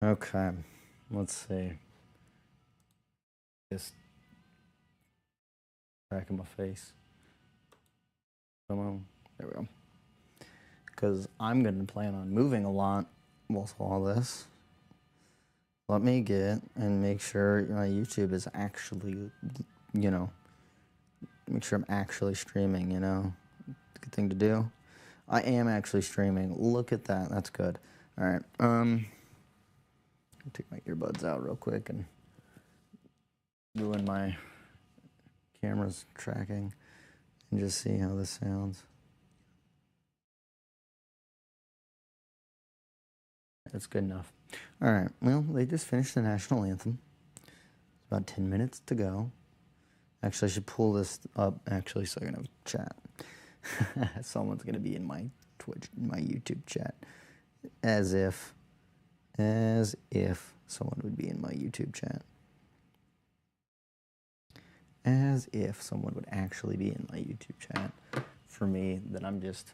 Okay, let's see. Just back in my face. Come on, there we go. Because I'm gonna plan on moving a lot with all this. Let me get and make sure my YouTube is actually, make sure I'm actually streaming. Good thing to do. I am actually streaming. Look at that. That's good. All right. Take my earbuds out real quick and ruin my camera's tracking and just see how this sounds. That's good enough. All right. Well, they just finished the national anthem. It's about 10 minutes to go. Actually, I should pull this up actually so I can have chat. Someone's gonna be in my YouTube chat, as if someone would be in my YouTube chat, as if someone would actually be in my YouTube chat. For me, that I'm just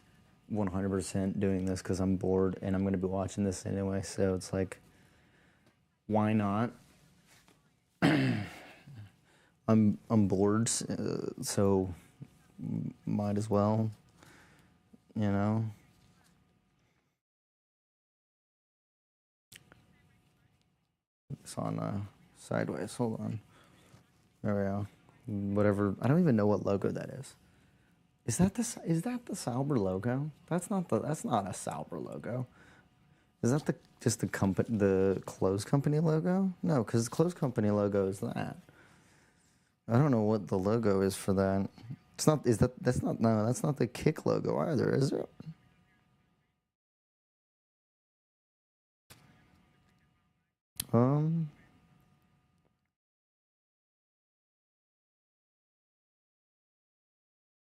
100% doing this because I'm bored and I'm gonna be watching this anyway. So it's like, why not? I'm bored, so might as well, you know. It's on sideways. Hold on. There we go. Whatever. I don't even know what logo that is. Is that the Sauber logo? That's not a Sauber logo. Is that the clothes company logo? No, because the clothes company logo is that. I don't know what the logo is for that. It's not. That's not the Kick logo either, is it?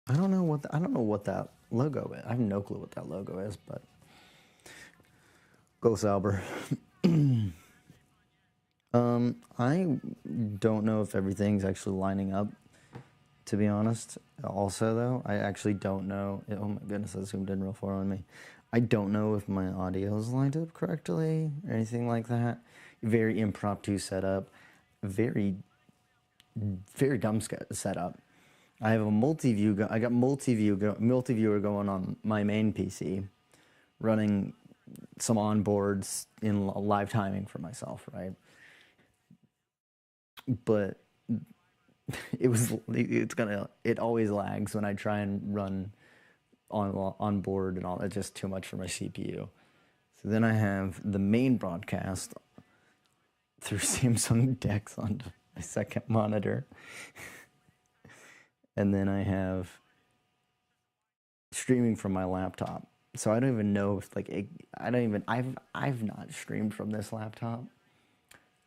I don't know what that logo is. I have no clue what that logo is, but go Sauber. I don't know if everything's actually lining up, to be honest. Also, though, I actually don't know. Oh my goodness, I zoomed in real far on me. I don't know if my audio is lined up correctly or anything like that. Very impromptu setup. Very, very dumb setup. I have a multi-view. I got multi-viewer going on my main PC, running some onboards in live timing for myself, right? But it always lags when I try and run on board and all. It's just too much for my CPU. So then I have the main broadcast through Samsung DeX on my second monitor. And then I have streaming from my laptop. So I don't even know if I've not streamed from this laptop.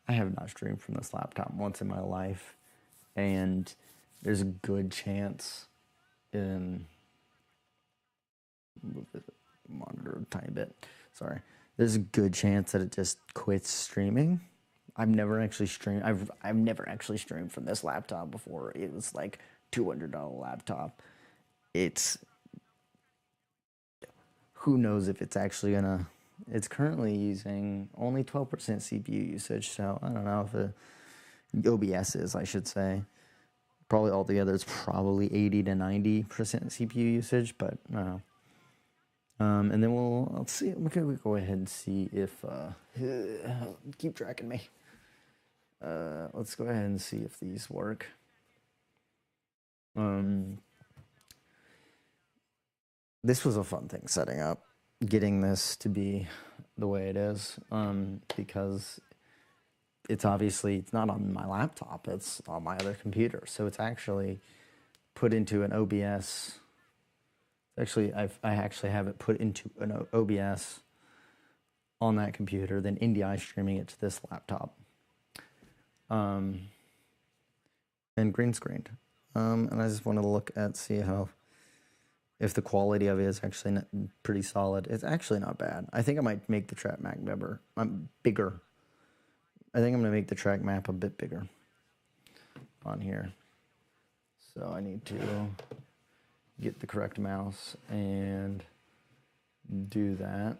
I have not streamed from this laptop once in my life, and there's a good chance in move the monitor a tiny bit. Sorry. There's a good chance that it just quits streaming. I've never actually streamed from this laptop before. It was like $200 laptop. It's who knows if it's actually gonna. It's currently using only 12% CPU usage, so I don't know if the OBS is, I should say. Probably altogether it's probably 80 to 90% CPU usage, but I don't know. And then let's see. Okay, we go ahead and see if keep tracking me. Let's go ahead and see if these work. This was a fun thing setting up, getting this to be the way it is, because it's not on my laptop, it's on my other computer. So it's actually put into an OBS. Actually, I actually have it put into an OBS on that computer, then NDI streaming it to this laptop, and green screened. And I just wanted to look at, see if the quality of it is actually pretty solid. It's actually not bad. I think I might make the track map bigger. I think I'm gonna make the track map a bit bigger on here. So I need to get the correct mouse and do that.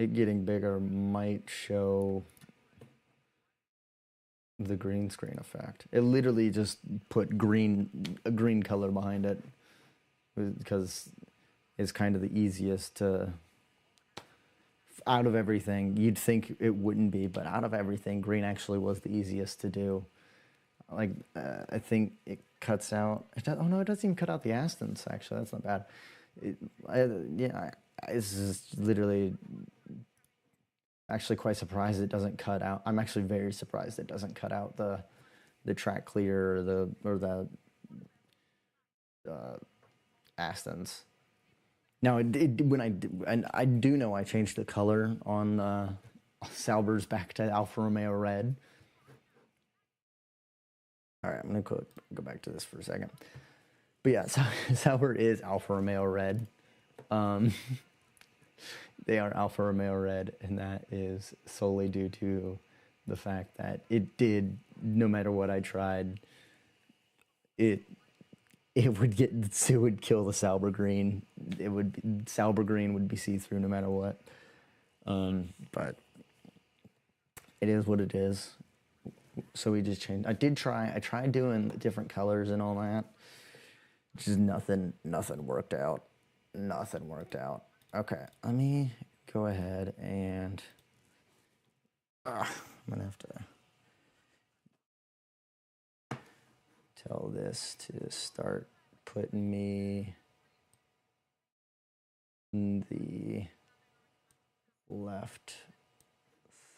it getting bigger might show the green screen effect. It literally just put a green color behind it because it's kind of the easiest to, out of everything. You'd think it wouldn't be, but out of everything, green actually was the easiest to do. Like, I think it cuts out, oh no, it doesn't even cut out the Astons, actually. That's not bad. It's just literally actually quite surprised it doesn't cut out. I'm actually very surprised it doesn't cut out the track clear or the Astons. Now, I do know I changed the color on Sauber's back to Alfa Romeo red. All right, I'm gonna go back to this for a second. But yeah, Sauber is Alfa Romeo red. They are Alfa Romeo red, and that is solely due to the fact that it did, no matter what I tried, it would kill the Sauber green. Sauber green would be see-through no matter what. But it is what it is. So we just changed. I tried doing different colors and all that. Just nothing worked out. Nothing worked out. Okay, let me go ahead and I'm gonna have to tell this to start putting me in the left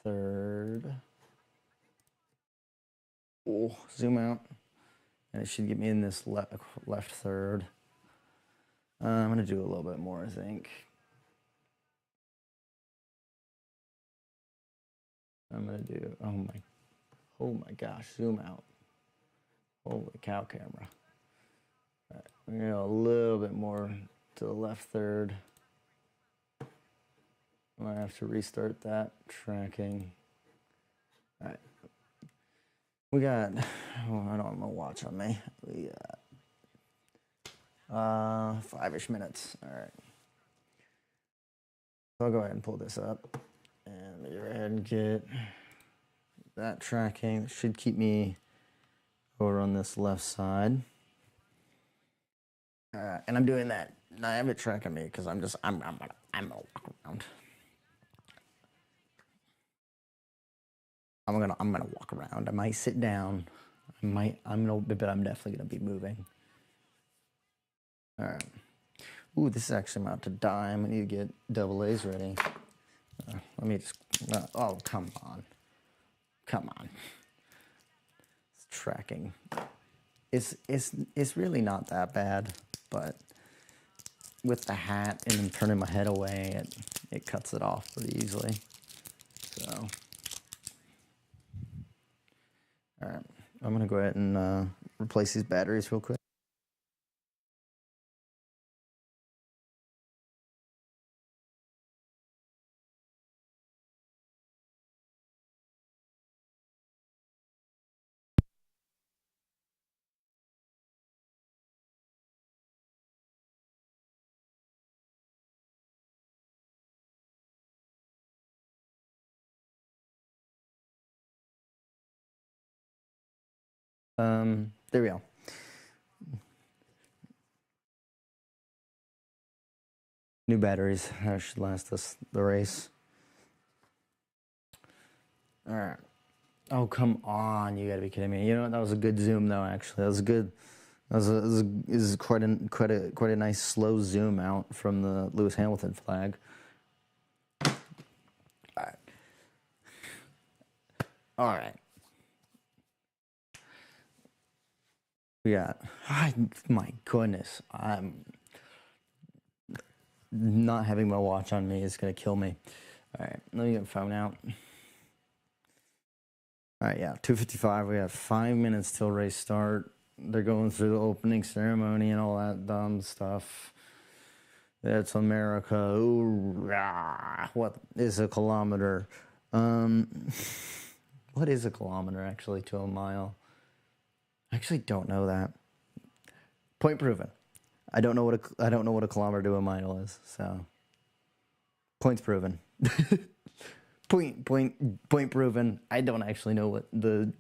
third. Oh, zoom out. And it should get me in this left third. I'm going to do a little bit more, I think. I'm going to do, oh my gosh, zoom out. Holy cow, camera. All right, we're going to go a little bit more to the left third. I might have to restart that tracking. All right. We got, I don't have my watch on me. We got 5-ish minutes. All right. So I'll go ahead and pull this up and go ahead and get that tracking. It should keep me over on this left side. And I'm doing that. I have it tracking me because I'm gonna walk around. I'm gonna walk around. I might sit down. But I'm definitely gonna be moving. All right. Ooh, this is actually about to die. I'm gonna need to get double A's ready. Let me just. Oh, come on. It's tracking. It's really not that bad, but with the hat and then turning my head away, it cuts it off pretty easily. So. All right, I'm gonna go ahead and replace these batteries real quick. There we go. New batteries. That should last us the race. All right. Oh, come on. You gotta be kidding me. You know what? That was a good zoom, though, actually. That was good. That was quite a nice slow zoom out from the Lewis Hamilton flag. All right. All right. We got, my goodness, I'm not having my watch on me is gonna kill me. All right, let me get my phone out. All right, yeah, 2:55. We have 5 minutes till race start. They're going through the opening ceremony and all that dumb stuff. That's America. Ooh, rah. What is a kilometer? What is a kilometer actually to a mile? I actually don't know that. Point proven. I don't know what a kilometer to a mile is. So Points proven. Point proven. I don't actually know what the.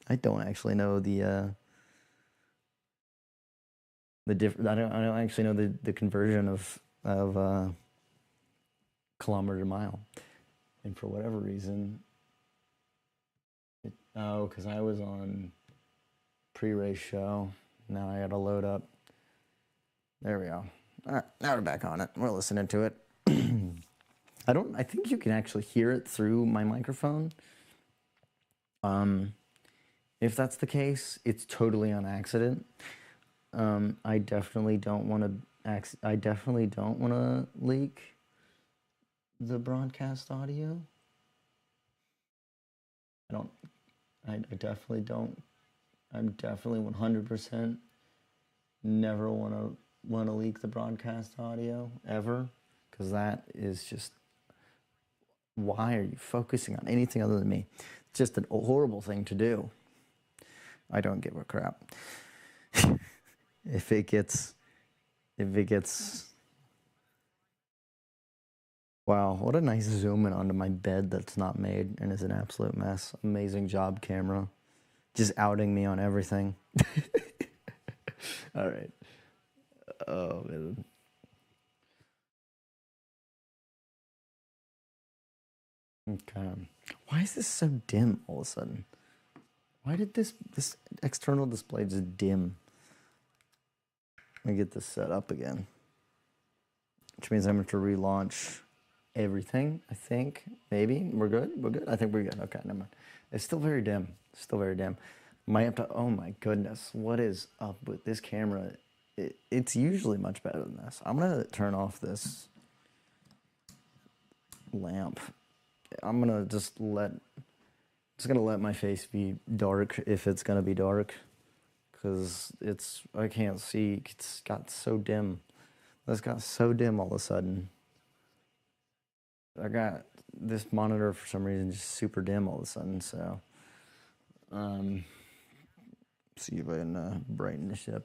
I don't actually know the different. I don't actually know the conversion of kilometer to mile, and for whatever reason, because I was on pre-race show. Now I got to load up. There we go. All right, now we're back on it. We're listening to it. I think you can actually hear it through my microphone. If that's the case, it's totally on accident. I definitely don't want to leak the broadcast audio. I definitely don't. I'm definitely 100% never want to leak the broadcast audio ever, because that is just, why are you focusing on anything other than me? It's just a horrible thing to do. I don't give a crap. If it gets, wow, what a nice zoom in onto my bed that's not made and is an absolute mess. Amazing job, camera. Just outing me on everything. All right. Oh, man. Okay. Why is this so dim all of a sudden? Why did this external display just dim? Let me get this set up again. Which means I'm going to relaunch everything, I think. Maybe. We're good? We're good? I think we're good. Okay, never mind. It's still very dim. Still very dim. Oh my goodness. What is up with this camera? It's usually much better than this. I'm going to turn off this lamp. I'm going to just let my face be dark if it's going to be dark. Because I can't see. It's got so dim. It's got so dim all of a sudden. I got this monitor for some reason just super dim all of a sudden, so see if I can brighten this up.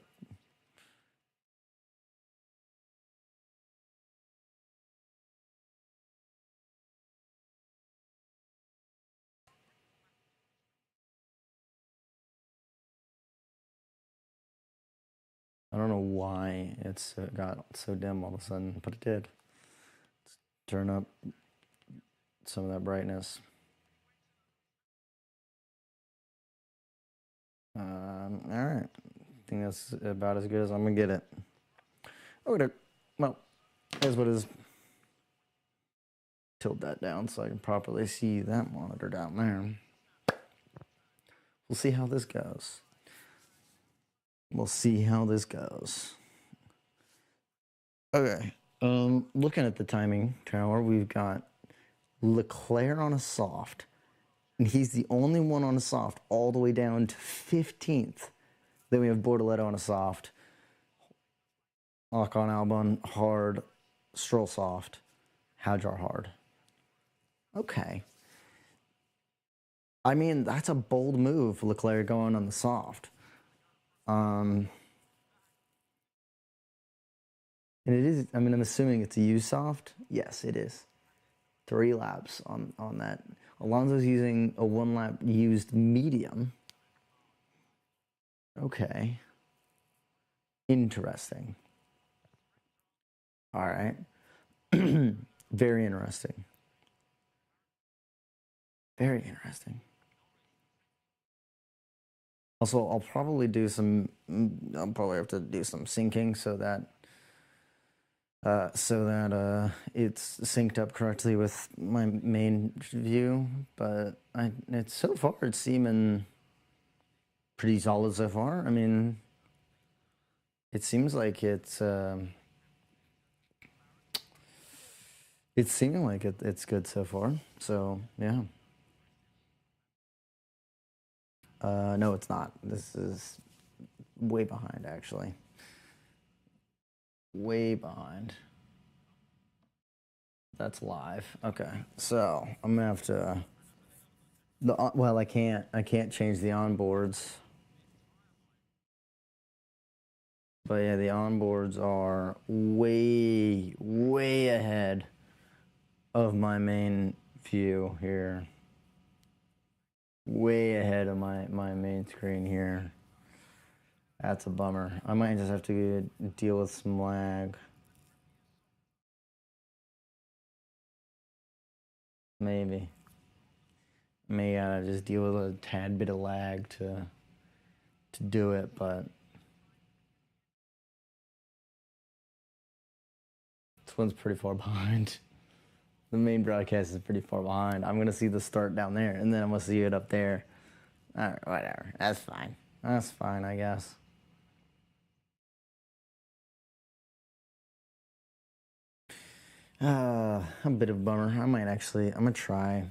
I don't know why it's got so dim all of a sudden, but it did. Let's turn up some of that brightness. All right. I think that's about as good as I'm gonna get it. Well, here's what is. Tilt that down so I can properly see that monitor down there. We'll see how this goes. Okay. Looking at the timing tower, we've got Leclerc on a soft, and he's the only one on a soft all the way down to 15th. Then we have Bortoletto on a soft, Ocon Albon hard, Stroll soft, Hadjar hard. Okay. I mean, that's a bold move, Leclerc going on the soft. And it is, I mean, I'm assuming it's a used soft. Yes, it is. 3 laps on that. Alonso's using a 1 lap used medium. Okay. Interesting. All right. Very interesting. Very interesting. Also, I'll probably have to do some syncing so that it's synced up correctly with my main view. But so far it's seeming pretty solid so far. I mean, it seems like it's seeming like it's good so far. So yeah. No, it's not. This is way behind, actually. Way behind. That's live. Okay, so I'm gonna have to. Well, I can't change the onboards. But yeah, the onboards are way ahead of my main view here. Way ahead of my main screen here. That's a bummer. I might just have to deal with some lag. Maybe. May gotta just deal with a tad bit of lag to do it, but this one's pretty far behind. The main broadcast is pretty far behind. I'm gonna see the start down there, and then I'm gonna see it up there. All right, whatever. That's fine. That's fine, I guess. A bit of a bummer. I'm gonna try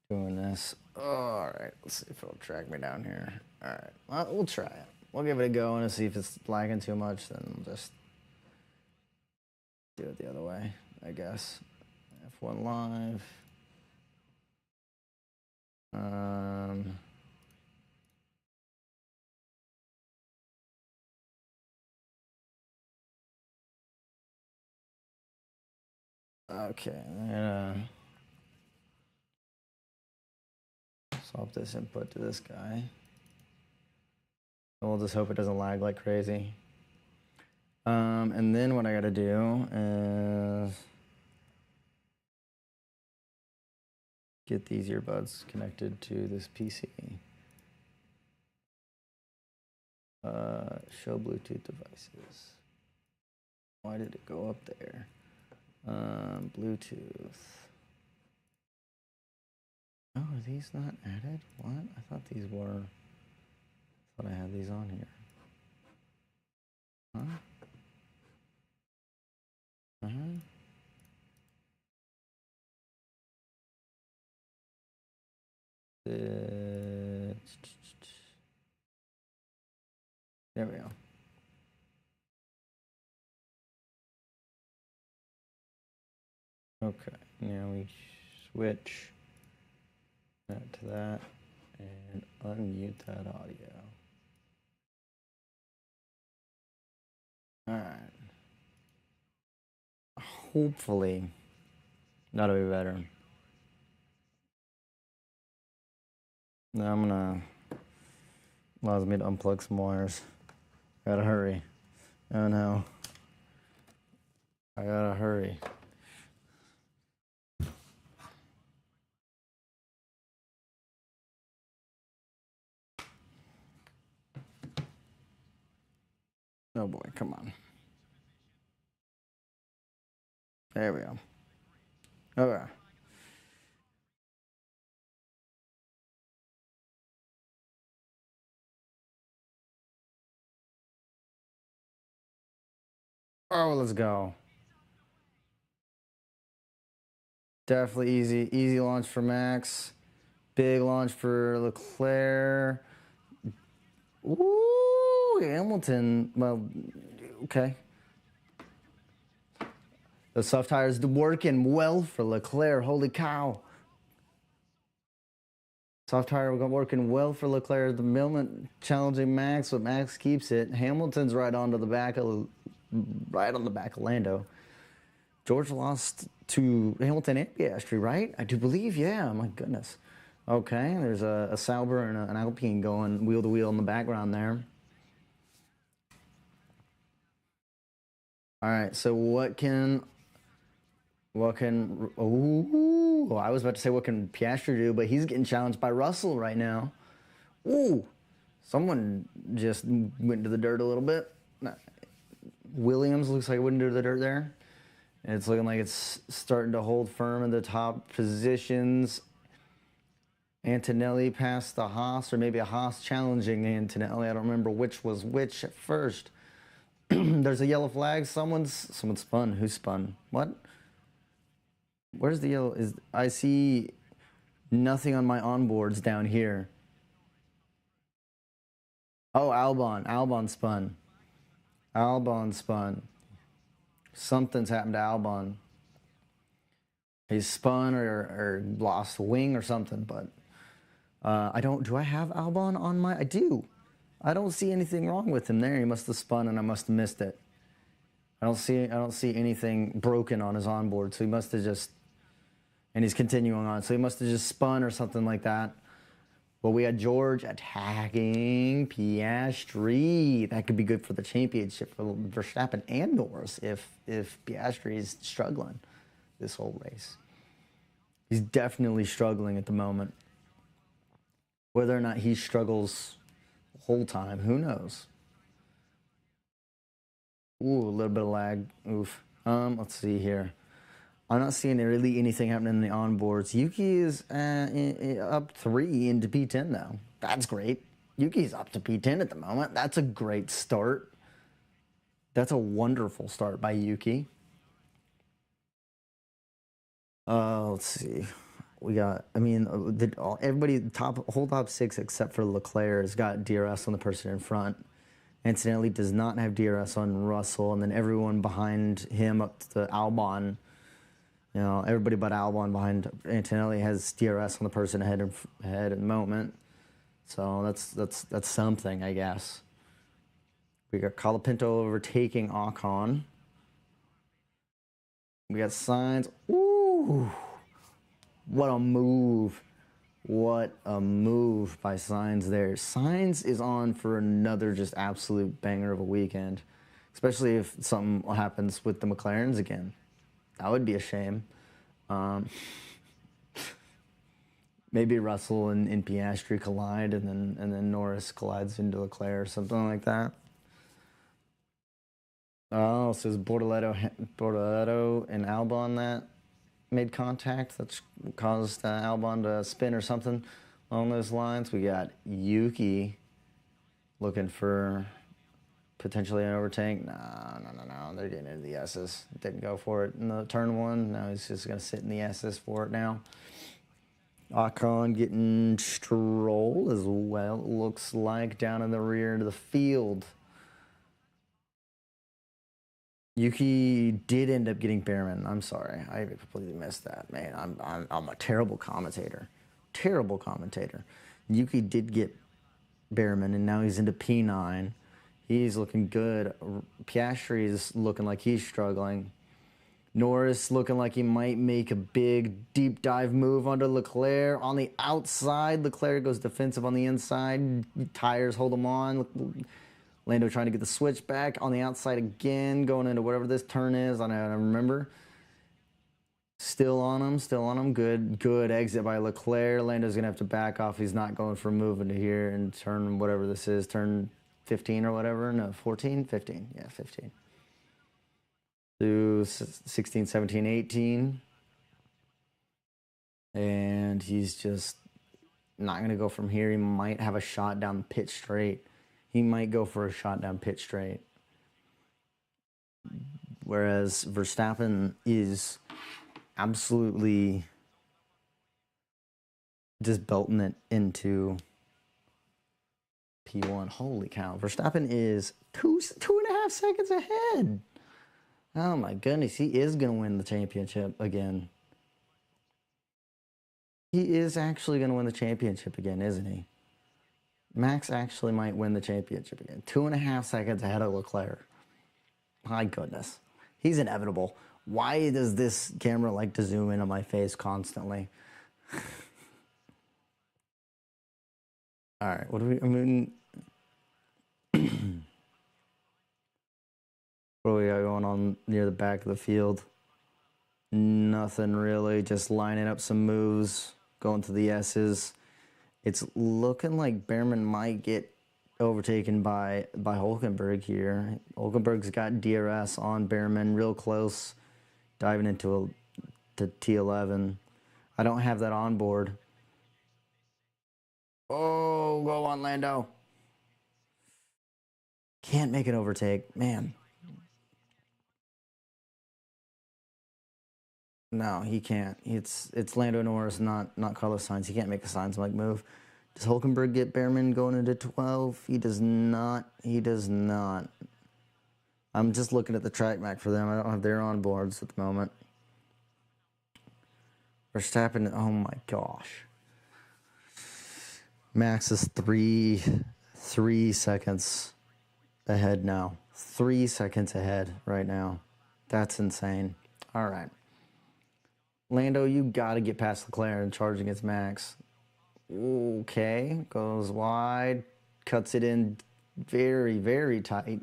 doing this. All right, let's see if it'll track me down here. All right, well, we'll try it. We'll give it a go and see if it's lagging too much. Then we'll just do it the other way, I guess. F1 live. Okay, I'm gonna swap this input to this guy. And we'll just hope it doesn't lag like crazy. And then what I gotta do is get these earbuds connected to this PC. Show Bluetooth devices. Why did it go up there? Bluetooth. Oh, are these not added? What? I thought these were. I thought I had these on here. Huh? There we go. Okay, now we switch that to that and unmute that audio. All right. Hopefully, that'll be better. Now I'm gonna allows me to unplug some wires. Gotta hurry. Oh no. I gotta hurry. Oh boy, come on. There we go. Okay. Oh, let's go. Definitely easy launch for Max. Big launch for Leclerc. Ooh, Hamilton. Well, okay. The soft tires working well for Leclerc. Holy cow. Soft tire working well for Leclerc at the moment, challenging Max, but Max keeps it. Hamilton's right on the back of Lando. George lost to Hamilton and Piastri, right? I do believe, yeah. My goodness. Okay, there's a Sauber and an Alpine going wheel to wheel in the background there. All right, so what can oh, I was about to say what can Piastri do, but he's getting challenged by Russell right now. Ooh, someone just went into the dirt a little bit. Williams looks like it went into the dirt there. And it's looking like it's starting to hold firm in the top positions. Antonelli passed the Haas, or maybe a Haas challenging Antonelli. I don't remember which was which at first. There's a yellow flag. Someone spun. Who spun? What? Where's the yellow? I see nothing on my onboards down here. Oh, Albon spun. Albon spun. Something's happened to Albon. He's spun or lost a wing or something, but do I have Albon on my, I do. I don't see anything wrong with him there. He must have spun and I must have missed it. I don't see anything broken on his onboard, so he must have just, and he's continuing on, so he must have just spun or something like that. But we had George attacking Piastri. That could be good for the championship for Verstappen and Norris if Piastri is struggling this whole race. He's definitely struggling at the moment. Whether or not he struggles the whole time, who knows? Ooh, a little bit of lag. Oof. Let's see here. I'm not seeing really anything happening in the onboards. Yuki is up 3 into P10 now. That's great. Yuki's up to P10 at the moment. That's a great start. That's a wonderful start by Yuki. Let's see. We got, I mean, everybody, whole top 6 except for Leclerc has got DRS on the person in front. Incidentally, does not have DRS on Russell, and then everyone behind him up to Albon. You know, everybody but Albon behind Antonelli has DRS on the person ahead at the moment. So that's something, I guess. We got Colapinto overtaking Ocon. We got Sainz. Ooh, what a move. What a move by Sainz there. Sainz is on for another just absolute banger of a weekend. Especially if something happens with the McLarens again. That would be a shame. Maybe Russell and Piastri collide, and then Norris collides into Leclerc or something like that. Oh, so it's Bortoleto and Albon that made contact. That's caused Albon to spin or something along those lines. We got Yuki looking for potentially an overtake. No. They're getting into the S's. Didn't go for it in the turn 1. Now he's just going to sit in the S's for it now. Ocon getting Stroll as well, looks like, down in the rear into the field. Yuki did end up getting Behrman. I'm sorry. I completely missed that. Man, I'm a terrible commentator. Terrible commentator. Yuki did get Behrman, and now he's into P9. He's looking good. Piastri is looking like he's struggling. Norris looking like he might make a big deep dive move onto Leclerc on the outside. Leclerc goes defensive on the inside. Tires hold him on. Lando trying to get the switch back on the outside again, going into whatever this turn is. I don't remember. Still on him. Good exit by Leclerc. Lando's going to have to back off. He's not going for a move into here and turn whatever this is. Turn 15 or whatever. No, 14? 15. Yeah, 15. To 16, 17, 18. And he's just not going to go from here. He might have a shot down pit straight. He might go for a shot down pit straight. Whereas Verstappen is absolutely just belting it into P1. Holy cow. Verstappen is 2.5 seconds ahead. Oh my goodness. He is going to win the championship again. He is actually going to win the championship again, isn't he? Max actually might win the championship again. 2.5 seconds ahead of Leclerc. My goodness. He's inevitable. Why does this camera like to zoom in on my face constantly? All right, what do we, I mean, what do we got going on near the back of the field? Nothing really, just lining up some moves, going to the S's. It's looking like Behrman might get overtaken by Hülkenberg here. Hülkenberg's got DRS on Behrman, real close, diving into the T11. I don't have that on board. Oh, go on, Lando. Can't make an overtake, man. No, he can't. It's Lando Norris, not Carlos Sainz. He can't make a Sainz-like move. Does Hülkenberg get Behrman going into 12? He does not. He does not. I'm just looking at the track map for them. I don't have their onboards at the moment. Verstappen, oh my gosh. Max is three seconds ahead now. 3 seconds ahead right now. That's insane. All right. Lando, you got to get past Leclerc and charge against Max. Okay. Goes wide. Cuts it in very, very tight.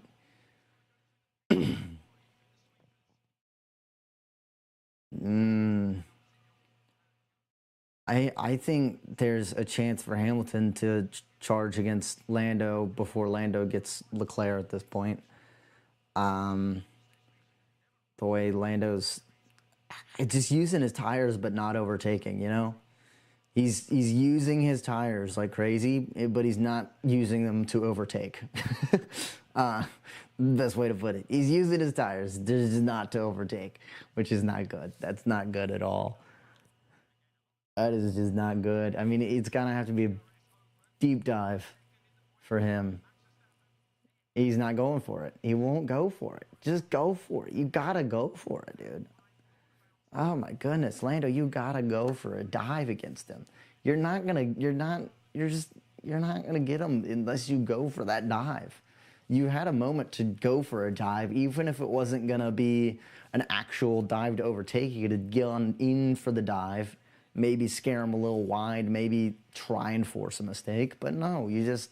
I think there's a chance for Hamilton to charge against Lando before Lando gets Leclerc at this point. The way Lando's just using his tires but not overtaking, you know? He's using his tires like crazy, but he's not using them to overtake. Best way to put it. He's using his tires, just not to overtake, which is not good. That's not good at all. That is just not good. I mean, it's gonna have to be a deep dive for him. He's not going for it. He won't go for it. Just go for it. You gotta go for it, dude. Oh my goodness, Lando, you gotta go for a dive against him. You're not gonna get him unless you go for that dive. You had a moment to go for a dive, even if it wasn't gonna be an actual dive to overtake. You could have gone in for the dive, maybe scare him a little wide, maybe try and force a mistake. But no, you just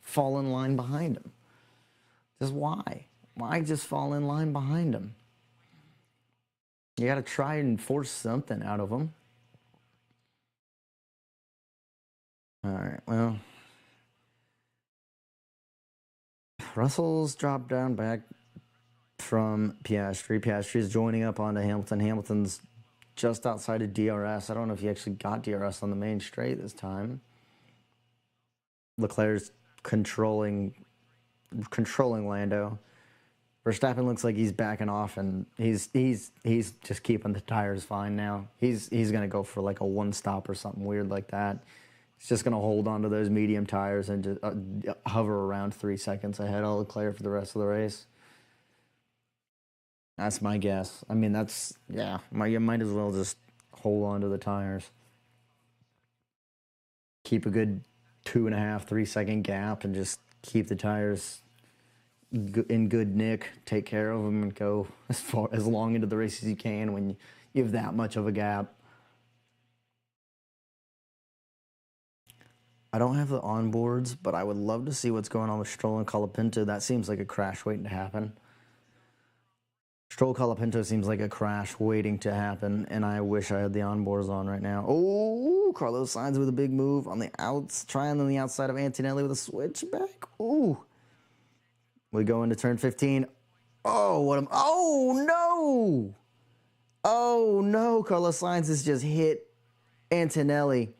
fall in line behind him. Just why? Why just fall in line behind him? You got to try and force something out of him. All right, well. Russell's dropped down back from Piastri. Piastri is joining up onto Hamilton. Hamilton's just outside of DRS. I don't know if he actually got DRS on the main straight this time. Leclerc's controlling Lando. Verstappen looks like he's backing off, and he's just keeping the tires fine now. He's gonna go for like a one stop or something weird like that. He's just gonna hold on to those medium tires and just hover around 3 seconds ahead of Leclerc for the rest of the race. That's my guess. I mean, you might as well just hold on to the tires. Keep a good 2.5, 3 second gap, and just keep the tires in good nick, take care of them, and go as long into the race as you can when you have that much of a gap. I don't have the onboards, but I would love to see what's going on with Stroll and Colapinto. That seems like a crash waiting to happen. Stroll Colapinto seems like a crash waiting to happen, and I wish I had the onboards on right now. Oh, Carlos Sainz with a big move on the outs, trying on the outside of Antonelli with a switchback. Ooh. We go into turn 15. Oh, no! Oh, no! Carlos Sainz has just hit Antonelli.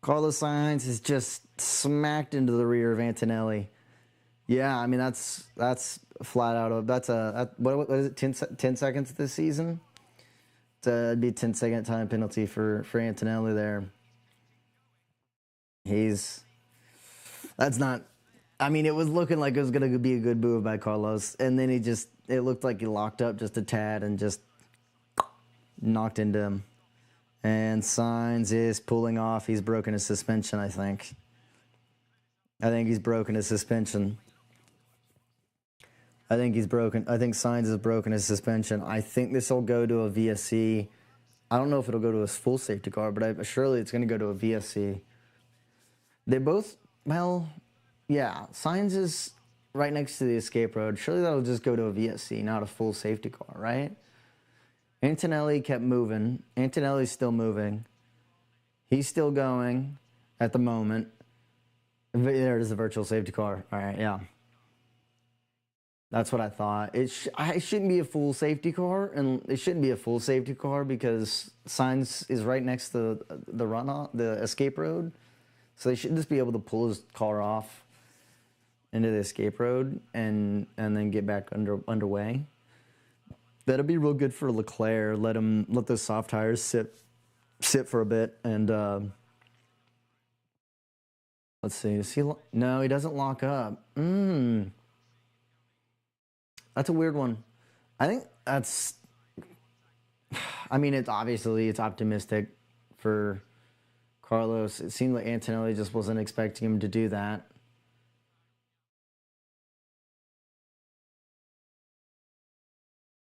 Carlos Sainz is just smacked into the rear of Antonelli. Yeah, I mean, that's flat out. What is it, 10 seconds this season? It'd be a 10-second time penalty for Antonelli there. That's not... I mean, it was looking like it was going to be a good move by Carlos, and then it looked like he locked up just a tad and just knocked into him. And Sainz is pulling off. He's broken his suspension, I think. I think he's broken his suspension. I think Sainz has broken his suspension. I think this will go to a VSC. I don't know if it'll go to a full safety car, but surely it's going to go to a VSC. They both, well... Yeah, Sainz is right next to the escape road. Surely that'll just go to a VSC, not a full safety car, right? Antonelli kept moving. Antonelli's still moving. He's still going at the moment. There it is, a virtual safety car. All right, yeah. That's what I thought. It shouldn't be a full safety car, and it shouldn't be a full safety car because Sainz is right next to the escape road. So they should just be able to pull his car off into the escape road and then get back underway. That'll be real good for Leclerc. Let those soft tires sit for a bit, and let's see. No, he doesn't lock up. That's a weird one. I think that's... I mean, it's optimistic for Carlos. It seemed like Antonelli just wasn't expecting him to do that.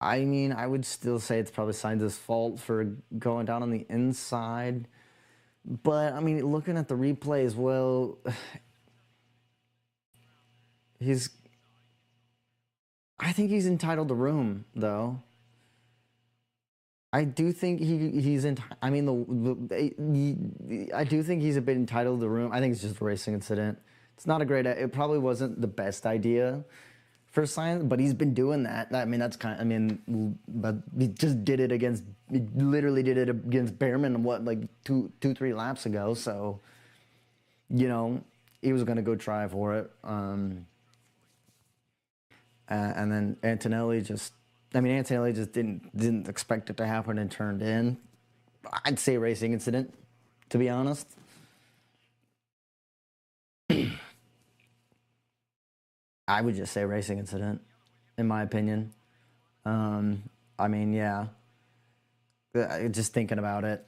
I mean, I would still say it's probably Sainz's fault for going down on the inside. But, I mean, looking at the replay as well, I think he's entitled to room, though. I do think I mean, I do think he's a bit entitled to room. I think it's just a racing incident. It's not a great, it probably wasn't the best idea for Sainz, but he's been doing that. I mean, but he just did it he literally did it against Behrman, like 3 laps ago. So, you know, he was going to go try for it. And then Antonelli just didn't expect it to happen and turned in. I'd say racing incident, to be honest. I would just say racing incident, in my opinion. I mean, yeah. Just thinking about it.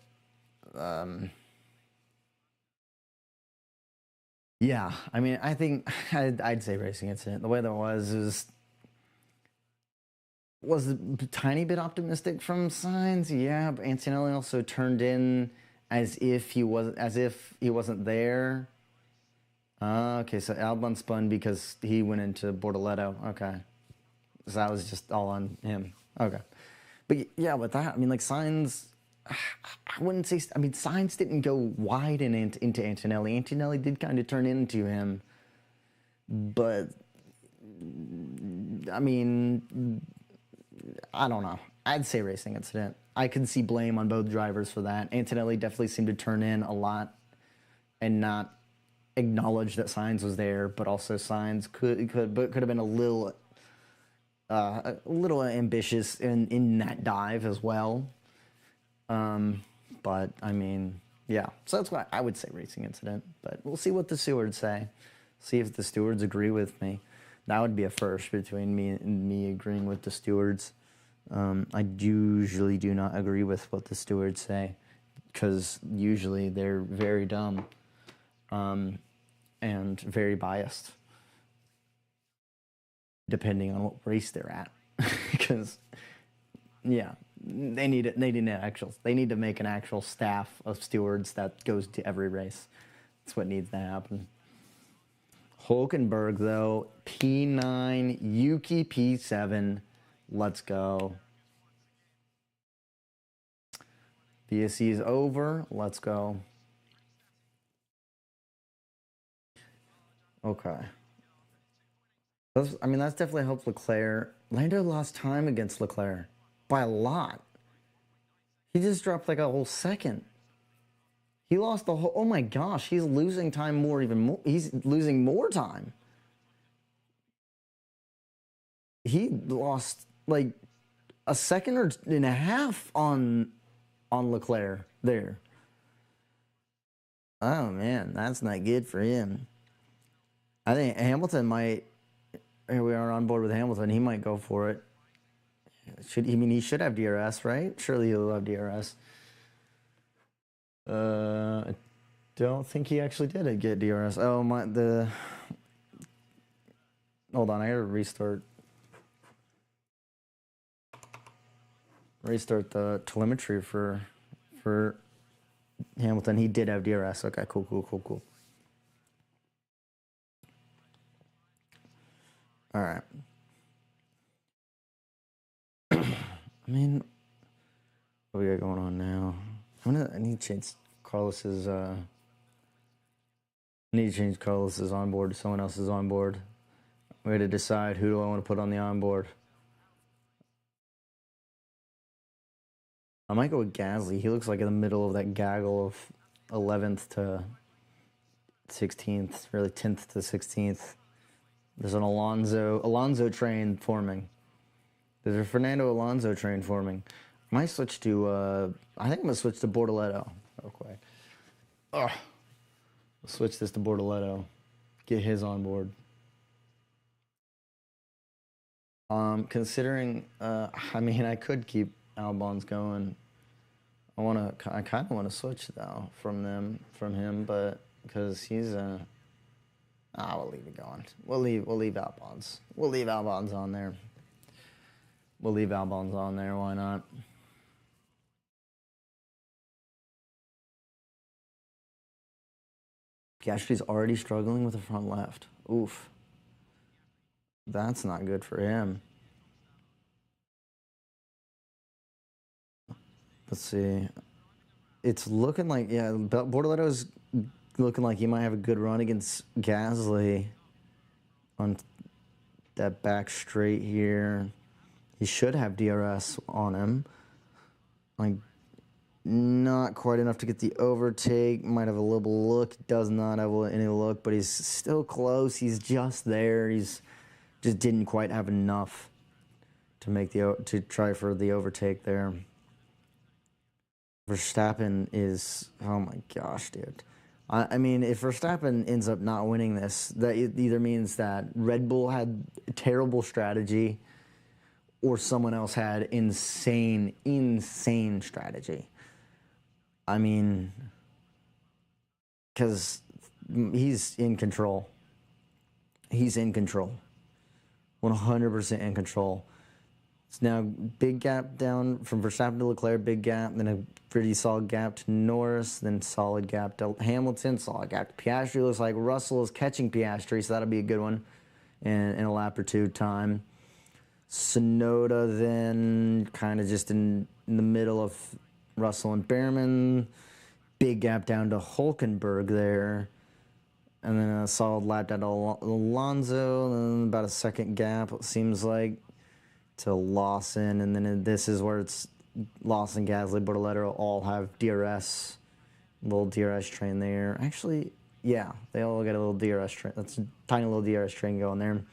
Yeah, I mean, I think I'd say racing incident. The way that was a tiny bit optimistic from Sainz. Yeah, but Antonelli also turned in as if he wasn't there. Okay, so Albon spun because he went into Bortoleto. Okay, so that was just all on him. Okay, but yeah, with that, I mean, like Sainz, I wouldn't say. I mean, Sainz didn't go wide into Antonelli. Antonelli did kind of turn into him, but I mean, I don't know. I'd say racing incident. I can see blame on both drivers for that. Antonelli definitely seemed to turn in a lot and not acknowledge that Sainz was there, but also Sainz could have been a little ambitious in that dive as well. But I mean, yeah. So that's why I would say racing incident. But we'll see what the stewards say. See if the stewards agree with me. That would be a first between me agreeing with the stewards. I usually do not agree with what the stewards say because usually they're very dumb and very biased, depending on what race they're at. Because, yeah, they need to make an actual staff of stewards that goes to every race. That's what needs to happen. Hulkenberg, though, P9, Yuki P7. Let's go. BSC is over. Let's go. Okay. That's definitely helped Leclerc. Lando lost time against Leclerc by a lot. He just dropped like a whole second. He lost the whole... Oh my gosh, he's losing time more, even more. He's losing more time. He lost like a second and a half on Leclerc there. Oh man, that's not good for him. I think Hamilton might... Here we are on board with Hamilton. He might go for it. He should have DRS, right? Surely he'll have DRS. I don't think he actually did get DRS. Oh my, hold on, I gotta restart the telemetry for Hamilton. He did have DRS. Okay, cool. All right. I mean, what we got going on now? I need to change Carlos's onboard to someone else's onboard. We had to decide who do I want to put on the onboard. I might go with Gasly. He looks like in the middle of that gaggle of 11th to 16th, really 10th to 16th. There's an Alonso train forming. There's a Fernando Alonso train forming. I might switch to, I think I'm going to switch to Bortoleto real quick. Ugh. I'll switch this to Bortoleto. Get his on board. Considering, I mean, I could keep Albon's going. I kind of want to switch though from him, but because he's we'll leave it going. We'll leave Albon's. We'll leave Albon's on there. We'll leave Albon's on there. Why not? Piastri's already struggling with the front left. Oof. That's not good for him. Let's see. It's looking like, yeah, Bortoletto's looking like he might have a good run against Gasly on that back straight here. He should have DRS on him. Like, not quite enough to get the overtake. Might have a little look. Does not have any look, but he's still close. He's just there. He's just didn't quite have enough to make to try for the overtake there. Verstappen is, oh my gosh, dude. I mean, if Verstappen ends up not winning this, that either means that Red Bull had a terrible strategy or someone else had insane strategy. I mean, because he's in control. He's in control. 100% in control. It's now big gap down from Verstappen to Leclerc, big gap, then a pretty solid gap to Norris, then solid gap to Hamilton, solid gap to Piastri. Looks like Russell is catching Piastri, so that'll be a good one in a lap or two time. Sonoda then kind of just in the middle of Russell and Behrman. Big gap down to Hulkenberg there. And then a solid lap down to Alonso, and then about a second gap, it seems like, to Lawson, and then this is where it's Lawson, Gasly, Bortoletto all have DRS, little DRS train there. Actually, yeah, they all got a little DRS train. That's a tiny little DRS train going there.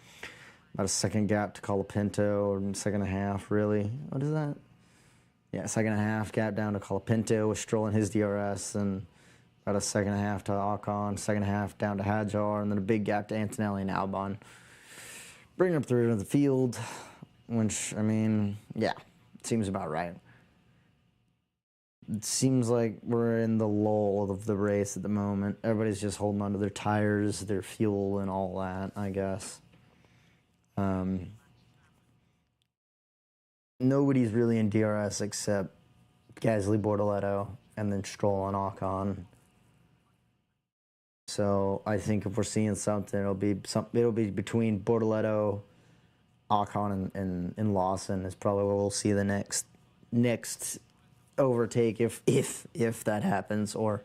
About a second gap to Colapinto, or second and a half, really. What is that? Yeah, second and a half gap down to Colapinto with Stroll and his DRS, and about a second and a half to Ocon, second and a half down to Hadjar, and then a big gap to Antonelli and Albon. Bring up through to the field. Which, I mean, yeah, seems about right. It seems like we're in the lull of the race at the moment. Everybody's just holding on to their tires, their fuel, and all that, I guess. Nobody's really in DRS except Gasly, Bortoletto, and then Stroll and Ocon. So I think if we're seeing something, it'll be between Bortoletto, Ocon and Lawson is probably where we'll see the next overtake if that happens, or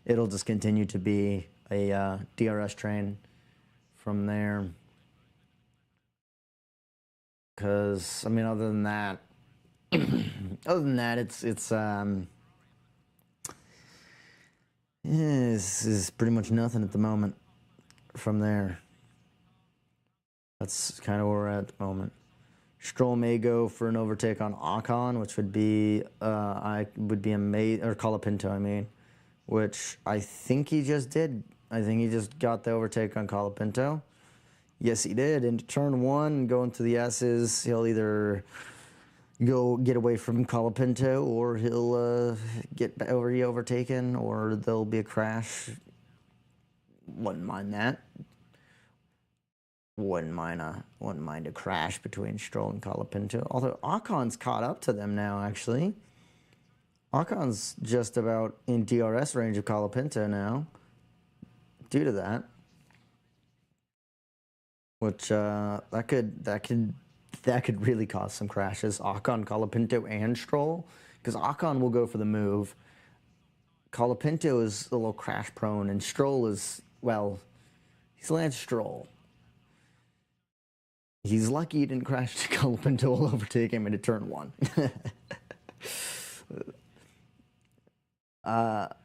it'll just continue to be a DRS train from there. Because I mean, other than that, this is pretty much nothing at the moment from there. That's kind of where we're at the moment. Stroll may go for an overtake on Ocon, which would be amazing, or Colapinto, I mean, which I think he just did. I think he just got the overtake on Colapinto. Yes, he did. Into turn one, going to the S's, he'll either go get away from Colapinto, or he'll get overtaken, or there'll be a crash. Wouldn't mind that. Wouldn't mind a crash between Stroll and Colapinto. Although Ocon's caught up to them now, actually. Ocon's just about in DRS range of Colapinto now, due to that. Which that could really cause some crashes. Ocon, Colapinto, and Stroll, because Ocon will go for the move. Colapinto is a little crash prone, and Stroll is, well, he's Lance Stroll. He's lucky he didn't crash to Colapinto will overtake him into turn one.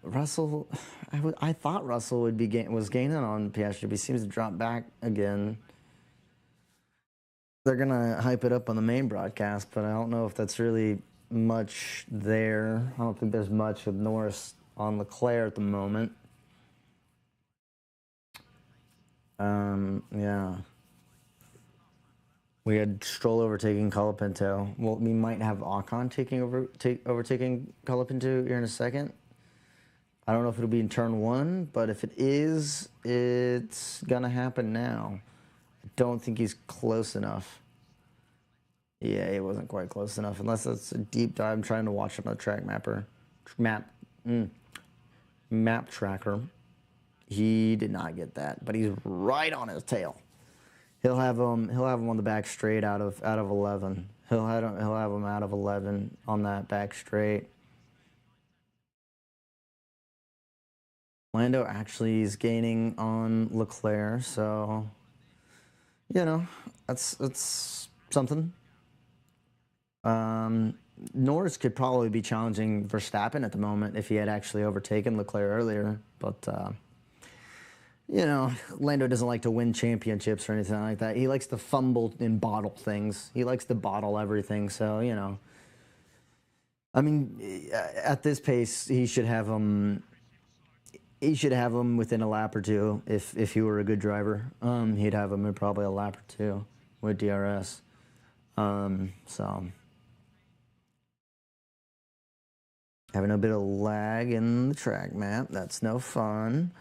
Russell, I thought Russell was gaining on Piastri, but he seems to drop back again. They're gonna hype it up on the main broadcast, but I don't know if that's really much there. I don't think there's much with Norris on Leclerc at the moment. Yeah. We had Stroll overtaking Colapinto. Well, we might have Ocon overtaking Colapinto here in a second. I don't know if it'll be in turn one, but if it is, it's gonna happen now. I don't think he's close enough. Yeah, it wasn't quite close enough. Unless it's a deep dive. I'm trying to watch on a track mapper, map, map tracker. He did not get that, but he's right on his tail. He'll have him. He'll have him on the back straight out of 11. He'll have him out of 11 on that back straight. Lando actually is gaining on Leclerc, so you know that's something. Norris could probably be challenging Verstappen at the moment if he had actually overtaken Leclerc earlier, but you know, Lando doesn't like to win championships or anything like that. He likes to fumble and bottle things. He likes to bottle everything. So, you know, I mean, at this pace, he should have him. He should have him within a lap or two. If he were a good driver, he'd have him in probably a lap or two with DRS. So having a bit of lag in the track map. That's no fun.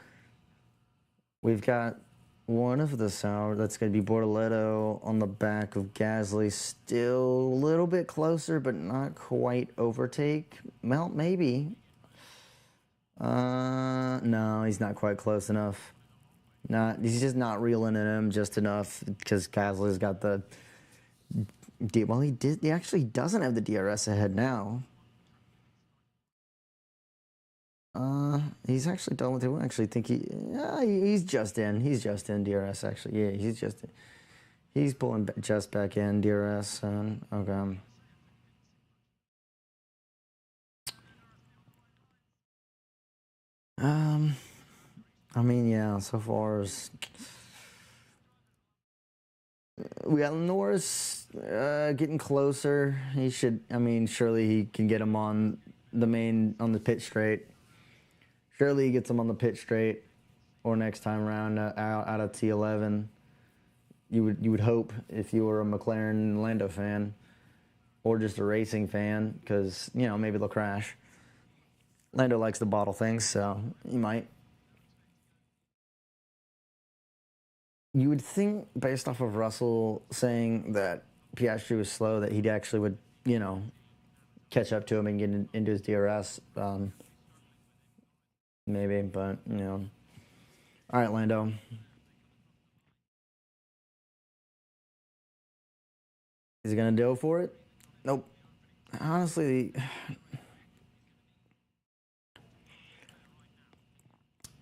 We've got one of the sour. That's going to be Bortoletto on the back of Gasly. Still a little bit closer, but not quite overtake. Well, maybe. No, he's not quite close enough. He's just not reeling in him just enough because Gasly's got the. Well, he actually doesn't have the DRS ahead now. He's actually done with it. I actually think he's just in. He's just in DRS actually. Yeah, he's pulling just back in DRS. Okay. I mean, yeah. So far as we got Norris getting closer. He should. I mean, surely he can get him on the pit straight. Surely he gets him on the pit straight, or next time around out of T11. You would hope if you were a McLaren Lando fan, or just a racing fan, because you know maybe they'll crash. Lando likes to bottle things, so he might. You would think, based off of Russell saying that Piastri was slow, that he actually would, you know, catch up to him and get into his DRS. Maybe, but, you know. All right, Lando. Is he going to go for it? Nope. Honestly,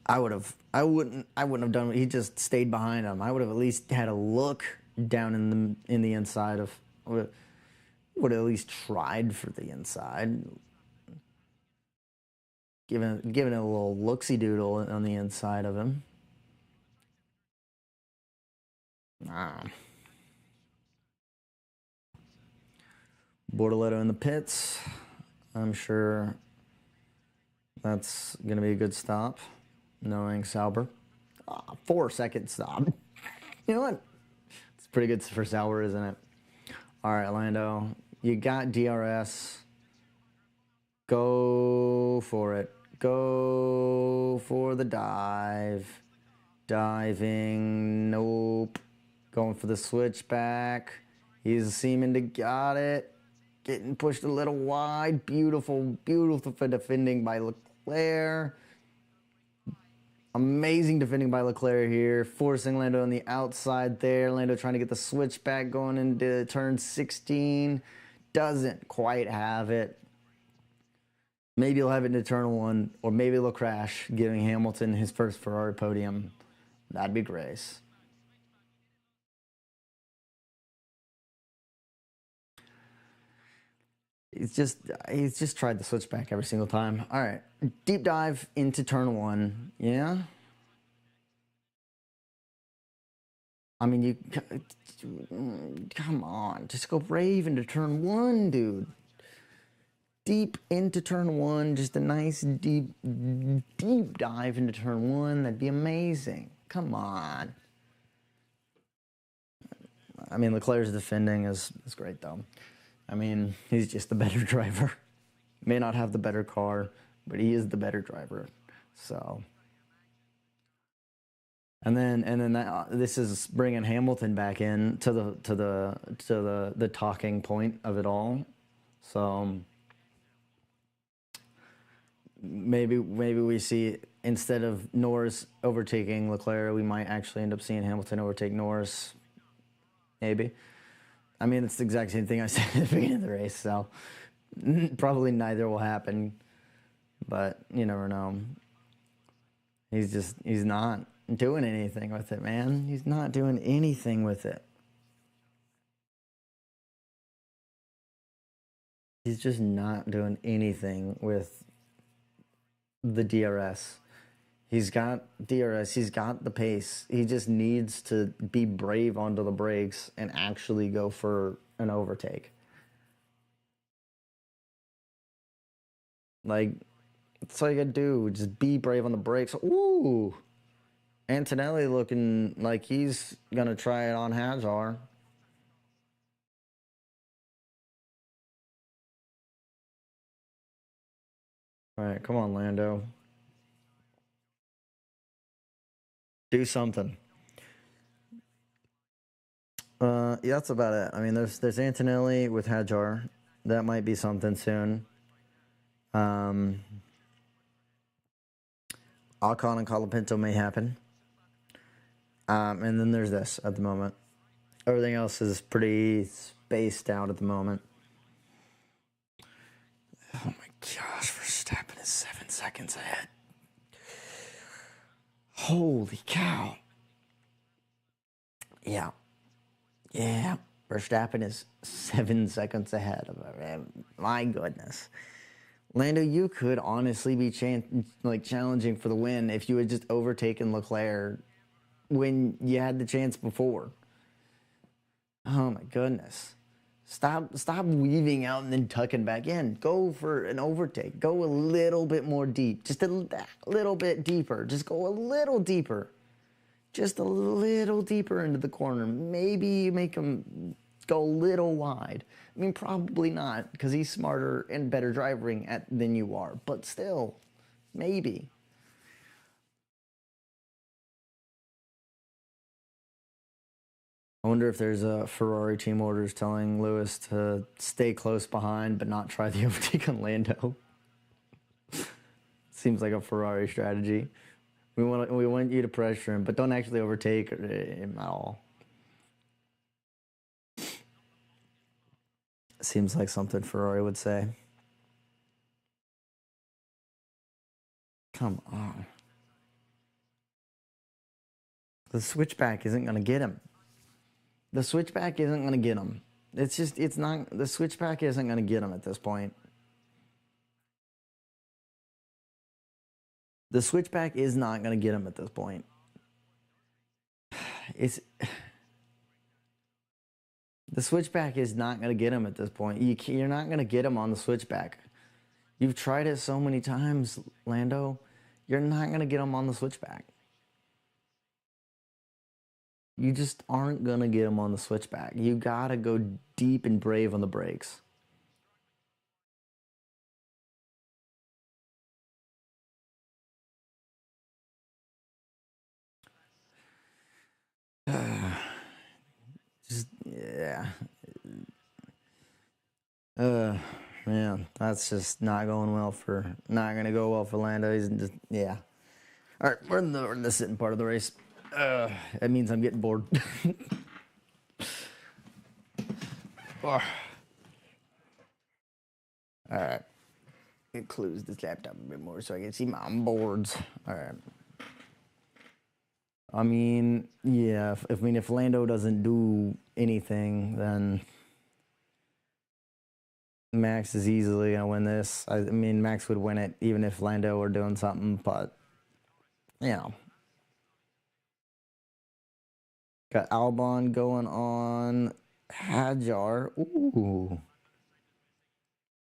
I wouldn't have done it. He just stayed behind him. I would have at least had a look down in the inside of. Would have at least tried for the inside. Given it a little looksy doodle on the inside of him. Bortoletto in the pits. I'm sure that's going to be a good stop, knowing Sauber. 4-second stop. You know what? It's pretty good for Sauber, isn't it? All right, Lando. You got DRS. Go for it. Go for the dive. Diving. Nope. Going for the switchback. He's seeming to got it. Getting pushed a little wide. Beautiful, beautiful defending by Leclerc. Amazing defending by Leclerc here. Forcing Lando on the outside there. Lando trying to get the switchback going into turn 16. Doesn't quite have it. Maybe he'll have it in turn 1, or maybe they'll crash, giving Hamilton his first Ferrari podium. That'd be grace. He's just tried the switchback every single time. All right, deep dive into turn 1. Yeah. I mean, you come on, just go brave into turn 1, dude. Deep into turn 1, just a nice deep dive into turn 1. That'd be amazing. Come on. I mean, Leclerc's defending is great though. I mean, he's just the better driver. May not have the better car, but he is the better driver. So And then this is bringing Hamilton back in to the talking point of it all. So maybe we see, instead of Norris overtaking Leclerc, we might actually end up seeing Hamilton overtake Norris. Maybe. I mean, it's the exact same thing I said at the beginning of the race, so probably neither will happen. But you never know. He's not doing anything with it, man. He's not doing anything with it. He's just not doing anything with the DRS. He's got DRS. He's got the pace. He just needs to be brave onto the brakes and actually go for an overtake. Like, that's all you gotta do. Just be brave on the brakes. Ooh! Antonelli looking like he's gonna try it on Hajar. All right, come on, Lando. Do something. Yeah, that's about it. I mean, there's Antonelli with Hajar. That might be something soon. Ocon and Colapinto may happen. And then there's this at the moment. Everything else is pretty spaced out at the moment. Oh my gosh, Verstappen is 7 seconds ahead. Holy cow. Yeah. Verstappen is 7 seconds ahead of him. My goodness. Lando, you could honestly be challenging for the win if you had just overtaken Leclerc when you had the chance before. Oh my goodness. Stop weaving out and then tucking back in. Go for an overtake. Go a little bit more deep. Just a little bit deeper. Just go a little deeper. Just a little deeper into the corner. Maybe make him go a little wide. I mean, probably not, because he's smarter and better driving than you are. But still, maybe. I wonder if there's a Ferrari team orders telling Lewis to stay close behind but not try the overtake on Lando. Seems like a Ferrari strategy. We want you to pressure him, but don't actually overtake him at all. Seems like something Ferrari would say. Come on. The switchback isn't going to get him. The switchback isn't going to get him. The switchback isn't going to get him at this point. The switchback is not going to get him at this point. The switchback is not going to get him at this point. You're not going to get him on the switchback. You've tried it so many times, Lando. You're not going to get him on the switchback. You just aren't going to get him on the switchback. You got to go deep and brave on the brakes. Yeah. Man, that's just not going to go well for Lando. He's just, yeah. All right, we're in the sitting part of the race. That means I'm getting bored. All right. Close this laptop a bit more so I can see my boards. All right. I mean, yeah. If Lando doesn't do anything, then Max is easily gonna win this. I mean, Max would win it even if Lando were doing something, but you know. Got Albon going on Hajar. Ooh.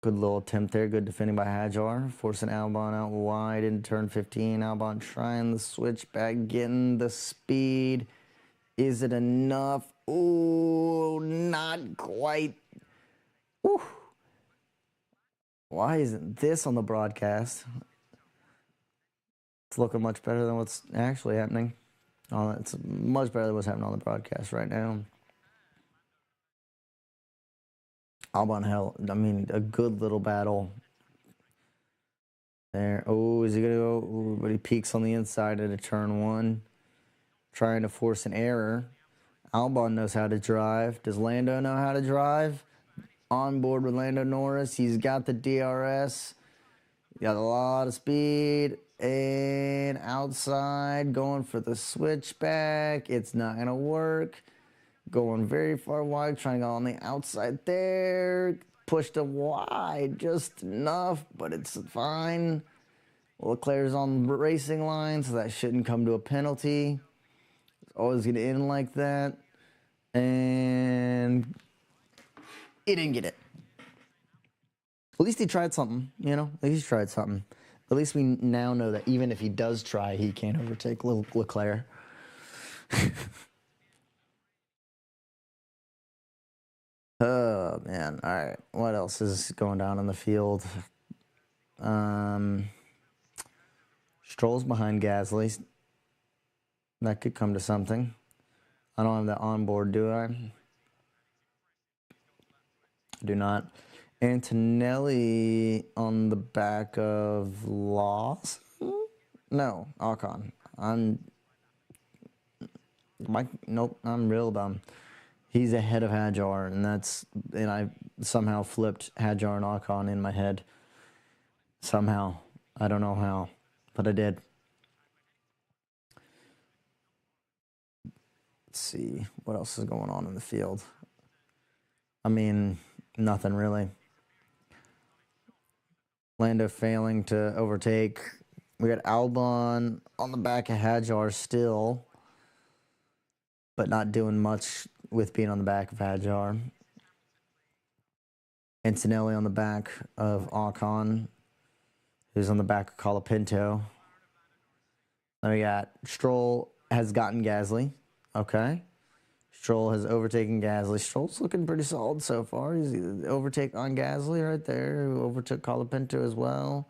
Good little attempt there. Good defending by Hajar. Forcing Albon out wide in turn 15. Albon trying the switchback, getting the speed. Is it enough? Ooh, not quite. Ooh. Why isn't this on the broadcast? It's looking much better than what's actually happening. It's much better than what's happening on the broadcast right now. Albon hell, I mean, a good little battle there. Oh, is he gonna go? Ooh, but he peeks on the inside at a turn one, trying to force an error. Albon knows how to drive. Does Lando know how to drive? On board with Lando Norris. He's got the DRS. Got a lot of speed. And outside, going for the switchback. It's not going to work. Going very far wide, trying to go on the outside there. Pushed him wide just enough, but it's fine. Leclerc's on the racing line, so that shouldn't come to a penalty. It's always going to end like that. And he didn't get it. At least he tried something, you know? At least he tried something. At least we now know that even if he does try, he can't overtake Leclerc. Oh, man. All right. What else is going down in the field? Stroll's behind Gasly. That could come to something. I don't have that on board, do I? Do not. Antonelli on the back of Lawson? No, Ocon. Nope, I'm real dumb. He's ahead of Hadjar, and I somehow flipped Hadjar and Ocon in my head. Somehow. I don't know how, but I did. Let's see. What else is going on in the field? I mean, nothing really. Lando failing to overtake. We got Albon on the back of Hadjar still, but not doing much with being on the back of Hadjar. Antonelli on the back of Ocon, who's on the back of Colapinto. Then we got Stroll has gotten Gasly. Okay. Stroll has overtaken Gasly. Stroll's looking pretty solid so far. He's overtake on Gasly right there, who overtook Colapinto as well.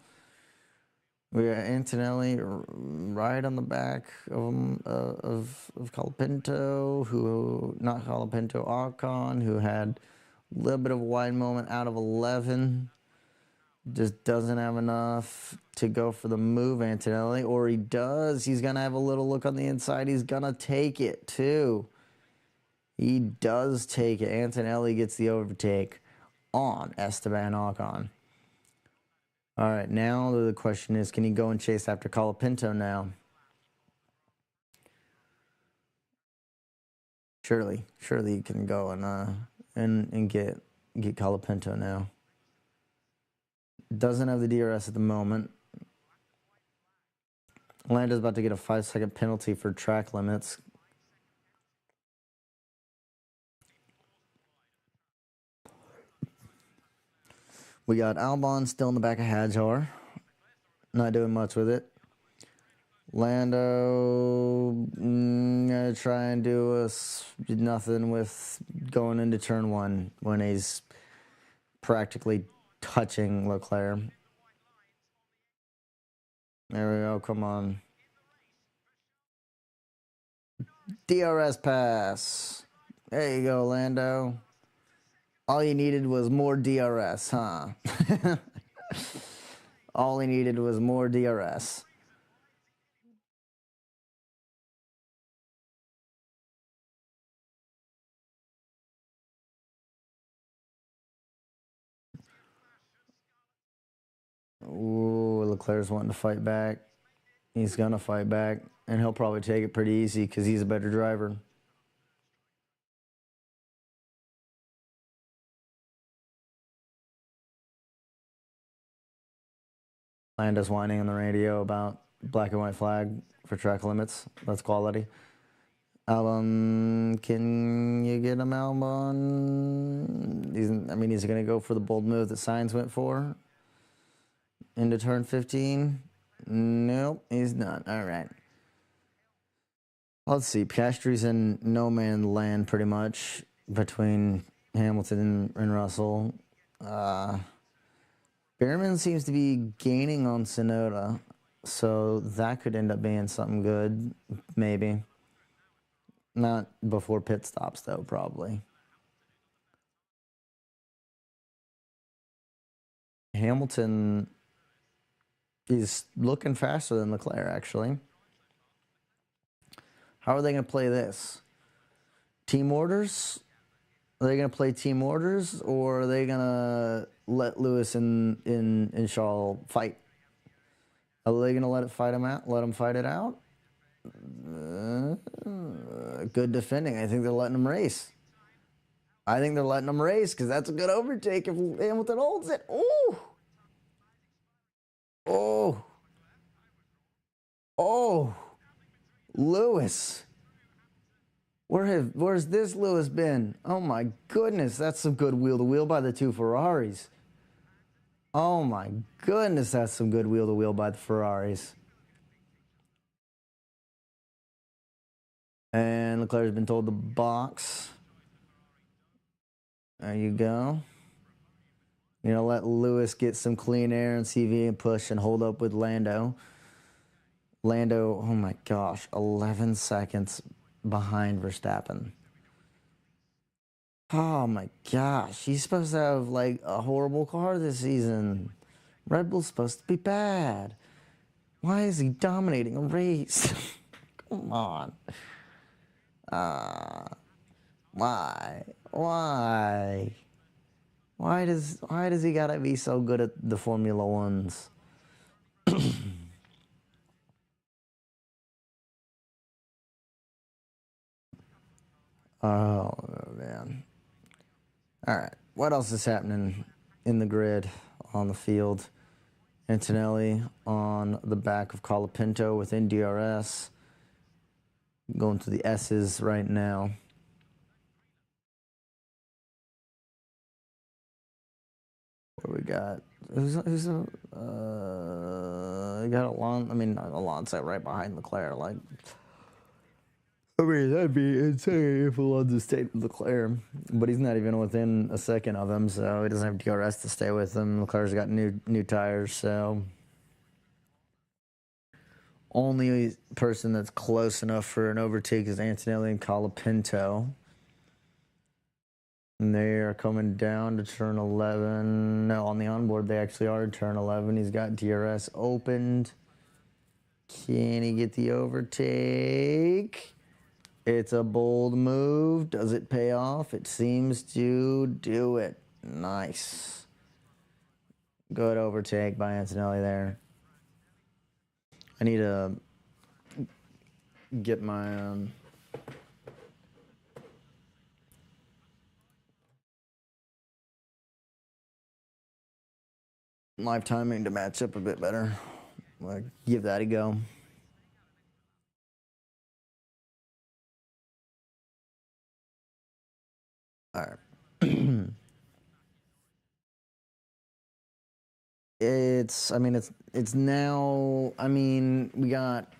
We got Antonelli right on the back of Colapinto, not Colapinto, Ocon, who had a little bit of a wide moment out of 11. Just doesn't have enough to go for the move, Antonelli. Or he does. He's going to have a little look on the inside. He's going to take it, too. He does take it. Antonelli gets the overtake on Esteban Ocon. All right, now the question is, can he go and chase after Colapinto now? Surely he can go and get Colapinto now. Doesn't have the DRS at the moment. Lando's about to get a 5-second penalty for track limits. We got Albon still in the back of Hadjar. Not doing much with it. Lando gonna try and do nothing with going into turn one when he's practically touching Leclerc. There we go, come on. DRS pass. There you go, Lando. All you needed was more DRS, huh? All he needed was more DRS. Ooh, Leclerc's wanting to fight back. He's going to fight back, and he'll probably take it pretty easy because he's a better driver. Lando's whining on the radio about black and white flag for track limits. That's quality. Albon, can you get him, Albon? He's going to go for the bold move that Sainz went for into turn 15. Nope, he's not. All right. Let's see. Piastri's in no man's land pretty much between Hamilton and Russell. Behrman seems to be gaining on Tsunoda, so that could end up being something good, maybe. Not before pit stops, though, probably. Hamilton is looking faster than Leclerc, actually. How are they going to play this? Team orders? Are they going to play team orders, or are they going to let Lewis and Shaw fight? Are they going to let them fight it out? Good defending. I think they're letting them race. I think they're letting them race because that's a good overtake if Hamilton holds it. Oh! Oh! Oh! Lewis. Where's this Lewis been? Oh my goodness, that's some good wheel-to-wheel by the two Ferraris. Oh my goodness, that's some good wheel-to-wheel by the Ferraris. And Leclerc's been told to box. There you go. You know, let Lewis get some clean air and see if he can push and hold up with Lando. Lando, oh my gosh, 11 seconds behind Verstappen. Oh my gosh, he's supposed to have like a horrible car this season. Red Bull's supposed to be bad. Why is he dominating a race? Come on. Why? Why does he gotta be so good at the Formula Ones? Oh man. All right. What else is happening in the grid on the field? Antonelli on the back of Colapinto within DRS. Going to the S's right now. What we got? You got Alonso right behind Leclerc. Like, I mean, that'd be insane if Alonso stayed with Leclerc, but he's not even within a second of him, so he doesn't have DRS to stay with him. Leclerc's got new tires, so only person that's close enough for an overtake is Antonelli and Colapinto. And they are coming down to turn 11. No, on the onboard, they actually are turn 11. He's got DRS opened. Can he get the overtake? It's a bold move. Does it pay off? It seems to do it. Nice. Good overtake by Antonelli there. I need to get my... live timing to match up a bit better. Like, give that a go. All right. It's now, we got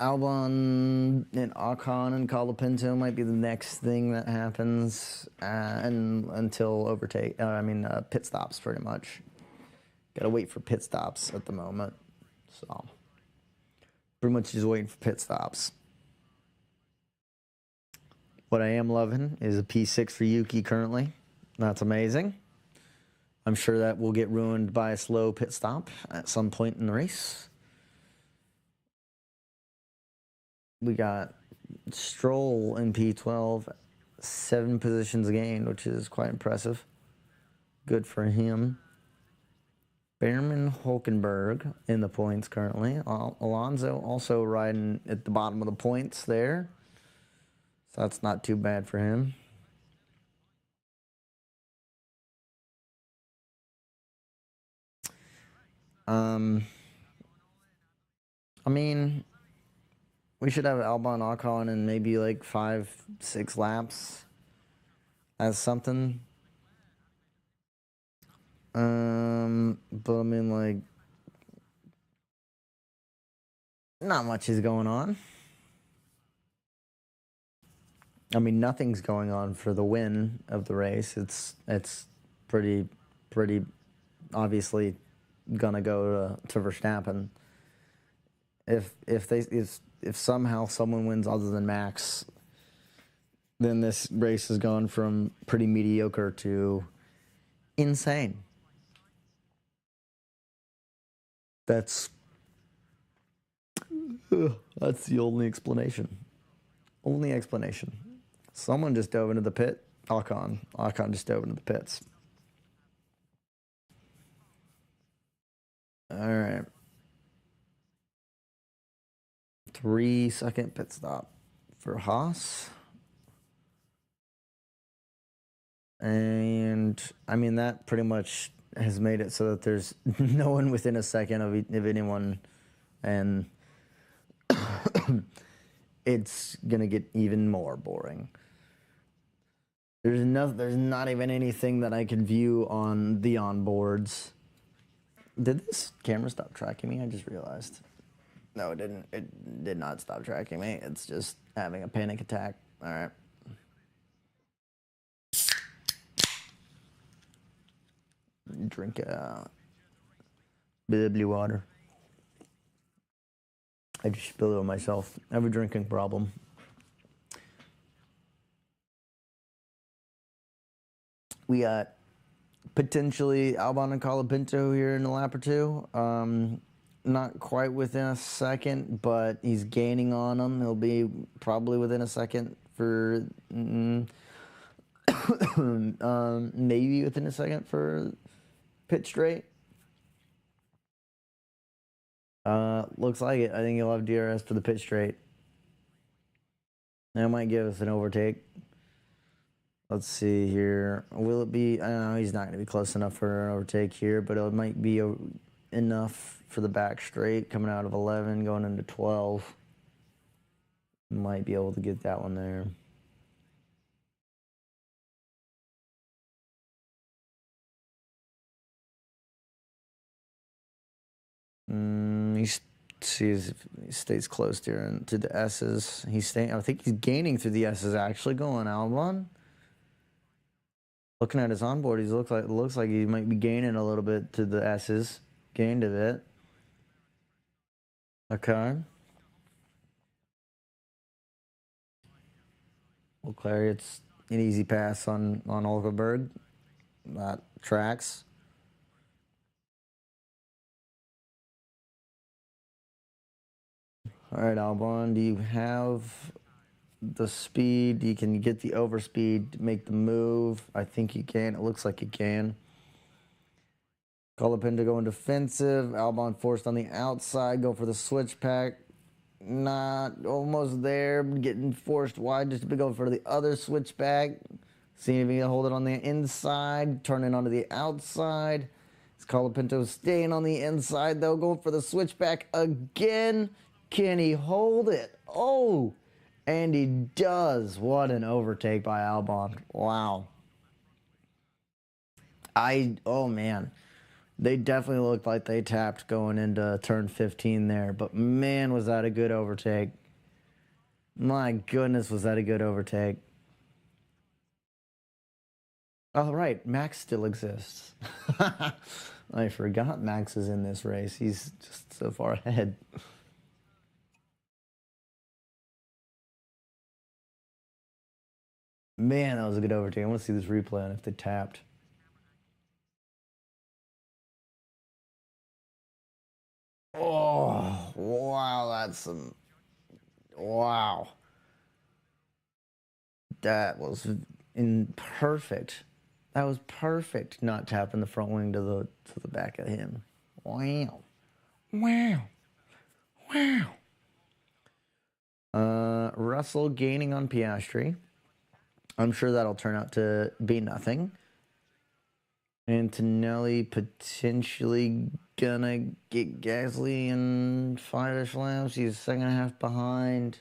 Albon and Ocon and Colapinto might be the next thing that happens, and until pit stops pretty much. Gotta wait for pit stops at the moment, so pretty much just waiting for pit stops. What I am loving is a P6 for Yuki currently. That's amazing. I'm sure that will get ruined by a slow pit stop at some point in the race. We got Stroll in P12, 7 positions gained, which is quite impressive. Good for him. Behrman Hulkenberg in the points currently. Alonso also riding at the bottom of the points there. So that's not too bad for him. We should have Albon Ocon in maybe like 5-6 laps as something. But not much is going on. Nothing's going on for the win of the race. It's pretty obviously gonna go to Verstappen. If somehow someone wins other than Max, then this race has gone from pretty mediocre to insane. That's the only explanation. Only explanation. Someone just dove into the pit. Alcon just dove into the pits. All right. 3-second pit stop for Haas. And I mean, that pretty much has made it so that there's no one within a second of anyone, and it's gonna get even more boring. There's not even anything that I can view on the onboards. Did this camera stop tracking me? I just realized. No, it didn't. It did not stop tracking me. It's just having a panic attack. All right. Drink blue water. I just spilled it on myself. I have a drinking problem. We got potentially Albon and Colapinto here in a lap or two. Not quite within a second, but he's gaining on them. He'll be probably within a second for maybe within a second for pit straight. Looks like it. I think he'll have DRS for the pit straight. That might give us an overtake. Let's see here. Will it be? I don't know. He's not going to be close enough for an overtake here, but it might be enough for the back straight coming out of 11, going into 12. Might be able to get that one there. He sees if he stays close to the S's. He's staying. I think he's gaining through the S's. Actually, going Albon. Looking at his onboard, it looks like he might be gaining a little bit to the S's. Gained a bit. Okay. Leclerc, it's an easy pass on Olgaberg. That tracks. All right, Albon, do you have the speed? You can get the overspeed to make the move. I think you can. It looks like you can. Colapinto going defensive. Albon forced on the outside. Go for the switch pack. Not almost there. Getting forced wide just to go for the other switchback. Seeing if he can hold it on the inside. Turning onto the outside. It's Colapinto staying on the inside though. Going for the switchback again. Can he hold it? Oh, and he does. What an overtake by Albon. Wow. Oh man. They definitely looked like they tapped going into turn 15 there. But man, was that a good overtake. My goodness, was that a good overtake. Oh, right. Max still exists. I forgot Max is in this race. He's just so far ahead. Man, that was a good overtake. I want to see this replay on if they tapped. Oh, wow. That's some... Wow. That was perfect. That was perfect, not tapping the front wing to the back of him. Wow. Wow. Wow. Russell gaining on Piastri. I'm sure that'll turn out to be nothing. Antonelli potentially gonna get Gasly in 5-ish laps. He's second half behind,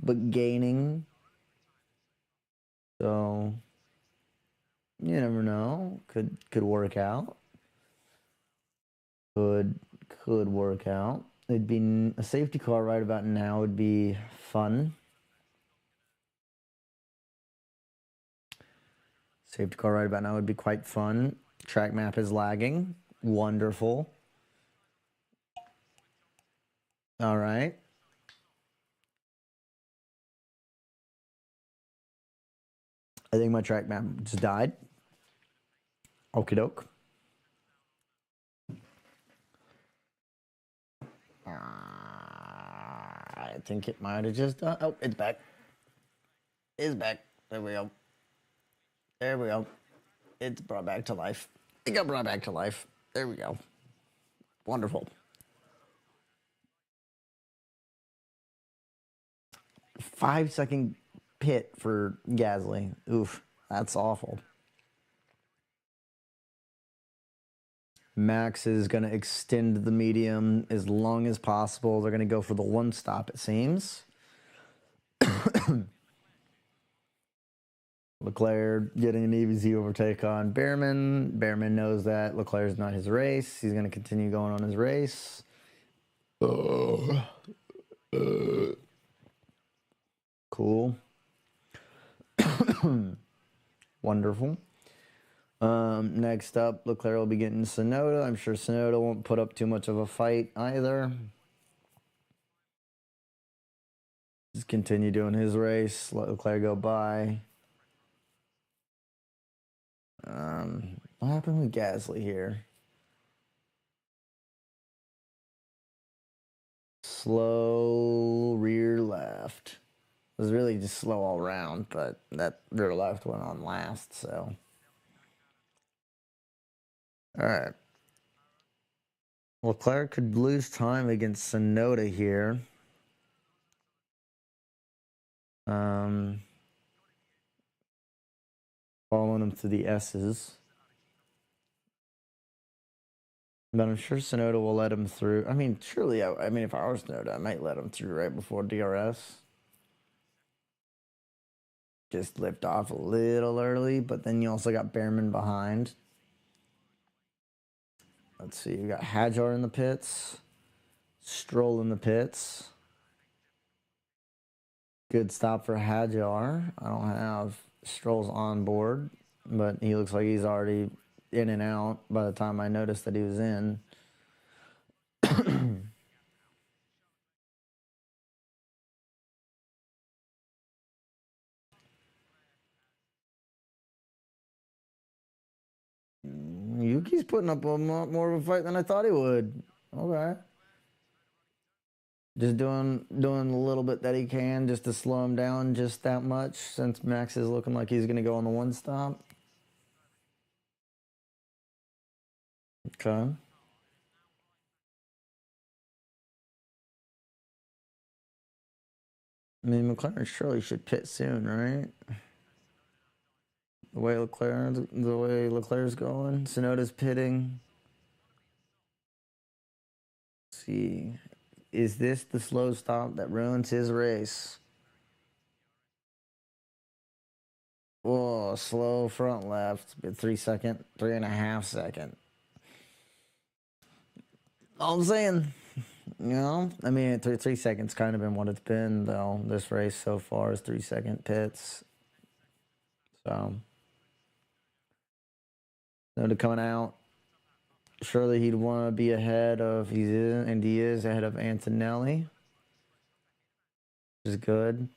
but gaining. So you never know. Could work out. Could work out. It'd be a safety car right about now would be fun. Safety car right about now would be quite fun. Track map is lagging. Wonderful. All right. I think my track map just died. Okie doke. I think it might have just done. Oh, it's back. It's back. There we go. There we go. It's brought back to life. It got brought back to life. There we go. Wonderful. 5-second pit for Gasly. Oof, that's awful. Max is going to extend the medium as long as possible. They're going to go for the one stop, it seems. Leclerc getting an easy overtake on Behrman. Behrman knows that Leclerc's not his race. He's going to continue going on his race. Cool. Wonderful. Next up, Leclerc will be getting Tsunoda. I'm sure Tsunoda won't put up too much of a fight either. Just continue doing his race. Let Leclerc go by. What happened with Gasly here? Slow rear left. It was really just slow all around, but that rear left went on last, so. All right. Leclerc could lose time against Tsunoda here. Following him to the S's. But I'm sure Tsunoda will let him through. I mean, surely, I mean, if I was Tsunoda, I might let him through right before DRS. Just lift off a little early, but then you also got Behrman behind. Let's see, you got Hadjar in the pits. Stroll in the pits. Good stop for Hadjar. I don't have Stroll's on board, but he looks like he's already in and out by the time I noticed that he was in. Yuki's putting up a lot more of a fight than I thought he would. Okay. Just doing a little bit that he can just to slow him down just that much since Max is looking like he's going to go on the one stop. Okay. I mean, McLaren surely should pit soon, right? The way Leclerc's going. Tsunoda's pitting. Let's see. Is this the slow stop that ruins his race? Oh, slow front left. 3.5 second. All I'm saying, you know, I mean, 3 seconds kind of been what it's been, though. This race so far is 3-second pits. So, Tsunoda coming out. Surely he'd want to be ahead of, he is ahead of Antonelli, which is good.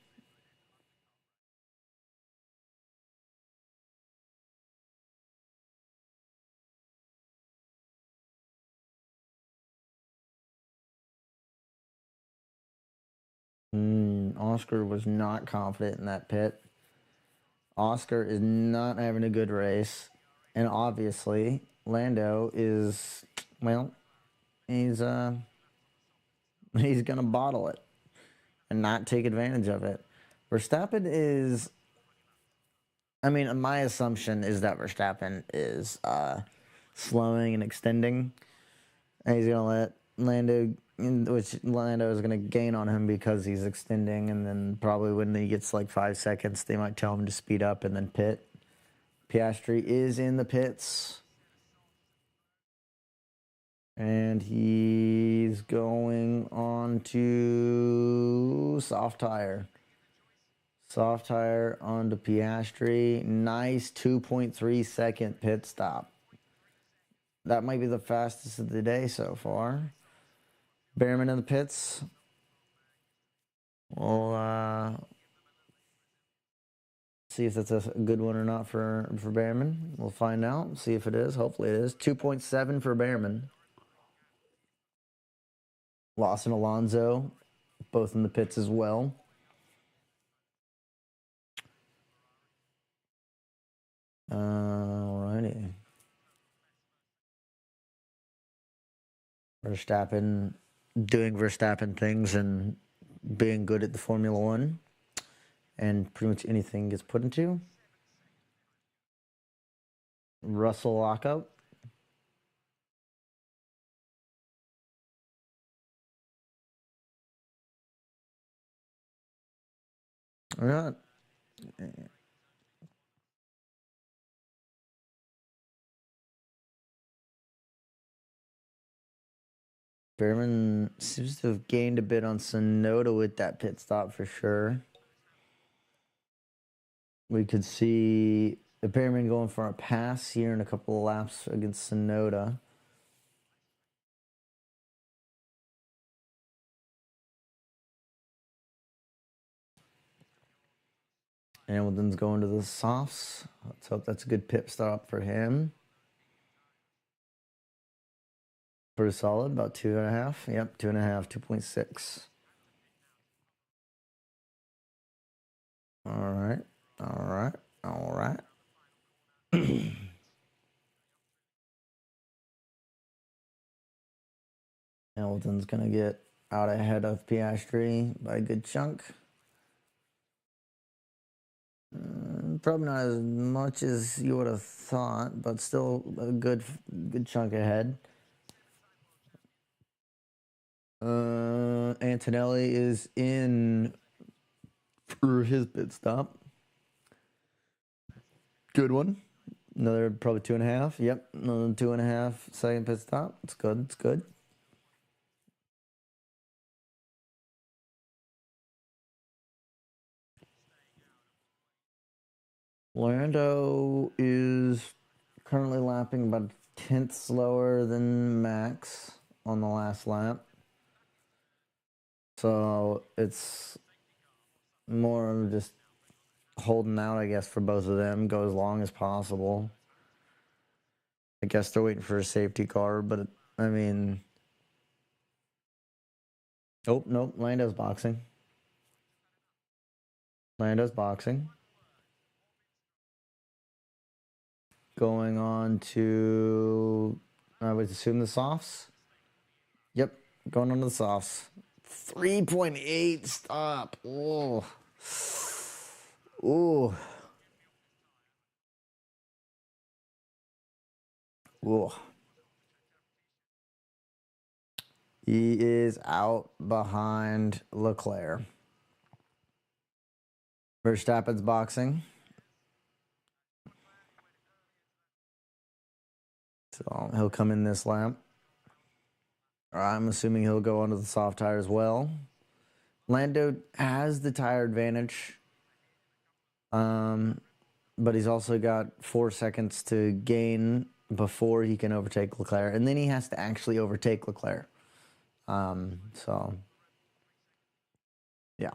Oscar was not confident in that pit. Oscar is not having a good race. And obviously, Lando is, well, he's going to bottle it and not take advantage of it. Verstappen is, I mean, my assumption is that Verstappen is slowing and extending. And he's going to let Lando, which Lando is going to gain on him because he's extending. And then probably when he gets like 5 seconds, they might tell him to speed up and then pit. Piastri is in the pits. And he's going on to soft tire. Soft tire onto Piastri. Nice 2.3 second pit stop. That might be the fastest of the day so far. Behrman in the pits. We'll See if that's a good one or not for Behrman. We'll find out. See if it is. Hopefully it is. 2.7 for Behrman. Lawson Alonso, both in the pits as well. Alrighty. Verstappen doing Verstappen things and being good at the Formula One. And pretty much anything gets put into. Russell lockup. Or not. Behrman seems to have gained a bit on Tsunoda with that pit stop for sure. We could see Behrman going for a pass here in a couple of laps against Tsunoda. Hamilton's going to the softs. Let's hope that's a good pit stop for him. Pretty solid, about 2.5. Yep, 2.5, 2.6. All right, all right, all right. Hamilton's going to get out ahead of Piastri by a good chunk. Probably not as much as you would have thought, but still a good chunk ahead. Antonelli is in for his pit stop. Good one. Another probably 2.5. Yep, another 2.5 second pit stop. It's good. It's good. Lando is currently lapping about a tenth slower than Max on the last lap. So it's more of just holding out, I guess, for both of them. Go as long as possible. I guess they're waiting for a safety car, but I mean... Oh, nope, Lando's boxing. Lando's boxing. Going on to, I would assume the softs. Yep, going on to the softs. 3.8 stop. Oh. Ooh. Ooh. He is out behind Leclerc. Verstappen's boxing. So he'll come in this lap. I'm assuming he'll go onto the soft tire as well. Lando has the tire advantage. But he's also got 4 seconds to gain before he can overtake Leclerc. And then he has to actually overtake Leclerc. So, yeah.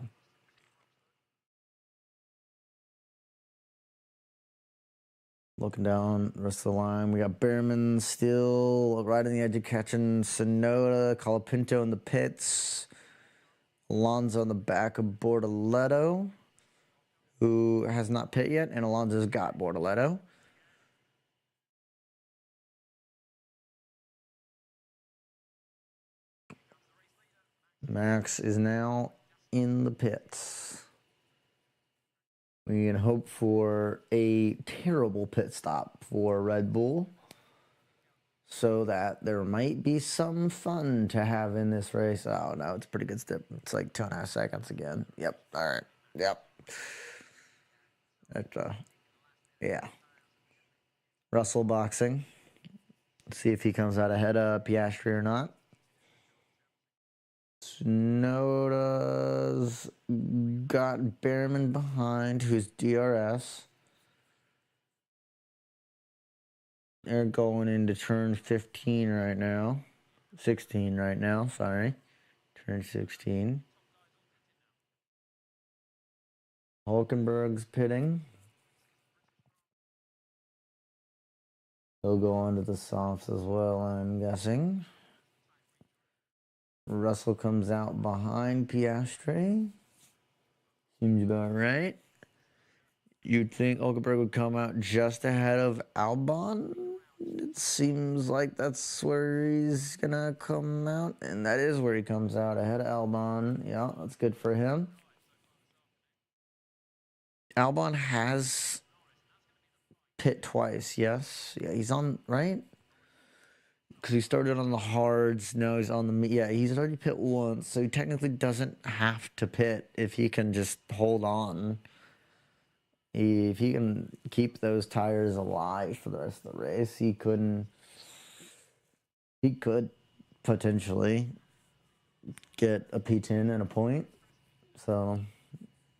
Looking down the rest of the line, we got Behrman still right on the edge of catching Tsunoda, Colapinto in the pits, Alonso on the back of Bortoleto, who has not pit yet, and Alonso's got Bortoleto. Max is now in the pits. We can hope for a terrible pit stop for Red Bull so that there might be some fun to have in this race. Oh, no, it's a pretty good step. It's like 2.5 seconds again. Yep. All right. Yep. Yeah. Russell boxing. Let's see if he comes out ahead of Piastri or not. Tsunoda's got Behrman behind, who's DRS. They're going into turn 15 right now. 16 right now, sorry. Turn 16. Hulkenberg's pitting. He'll go on to the softs as well, I'm guessing. Russell comes out behind Piastri. Seems about right. You'd think Hulkenberg would come out just ahead of Albon. It seems like that's where he's gonna come out, and that is where he comes out, ahead of Albon. Yeah, that's good for him. Albon has pit twice, yes. Yeah, he's on, right? Because he started on the hards, now he's on the, yeah, he's already pit once, so he technically doesn't have to pit if he can just hold on. If he can keep those tires alive for the rest of the race, he could potentially get a P10 and a point. So,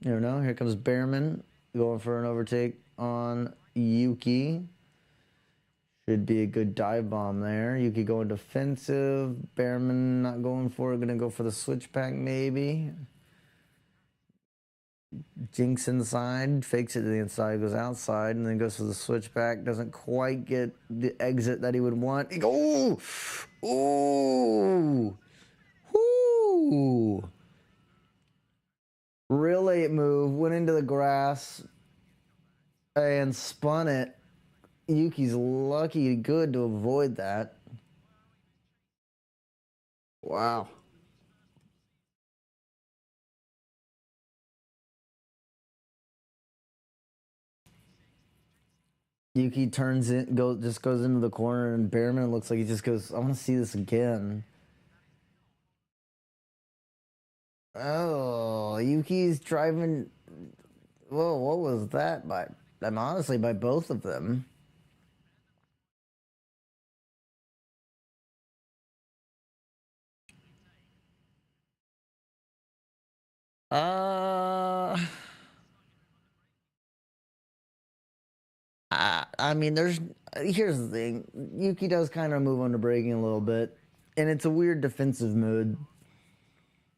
you don't know. Here comes Behrman going for an overtake on Yuki. Should be a good dive bomb there. Yuki going defensive. Behrman not going for it. Going to go for the switchback maybe. Jinx inside, fakes it to the inside, goes outside, and then goes for the switchback. Doesn't quite get the exit that he would want. Oh! Ooh! Ooh! Real late move, went into the grass and spun it. Yuki's lucky good to avoid that. Wow. Yuki turns it, just goes into the corner, and Behrman looks like he just goes, I want to see this again. Oh, Yuki's driving. Whoa, what was that? I'm honestly by both of them. Uh, I mean, here's the thing. Yuki does kind of move on to braking a little bit, and it's a weird defensive mode.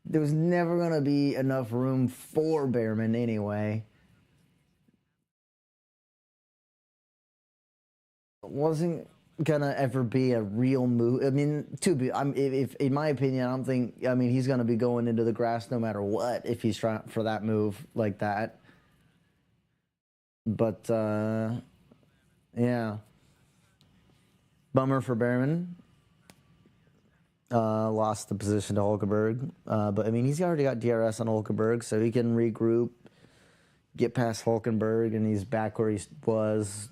There was never going to be enough room for Behrman anyway. It wasn't gonna ever be a real move. I mean, if in my opinion, I don't think. I mean, he's gonna be going into the grass no matter what if he's trying for that move like that. But yeah, bummer for Behrman. Lost the position to Hulkenberg. But I mean, he's already got DRS on Hulkenberg, so he can regroup, get past Hulkenberg, and he's back where he was.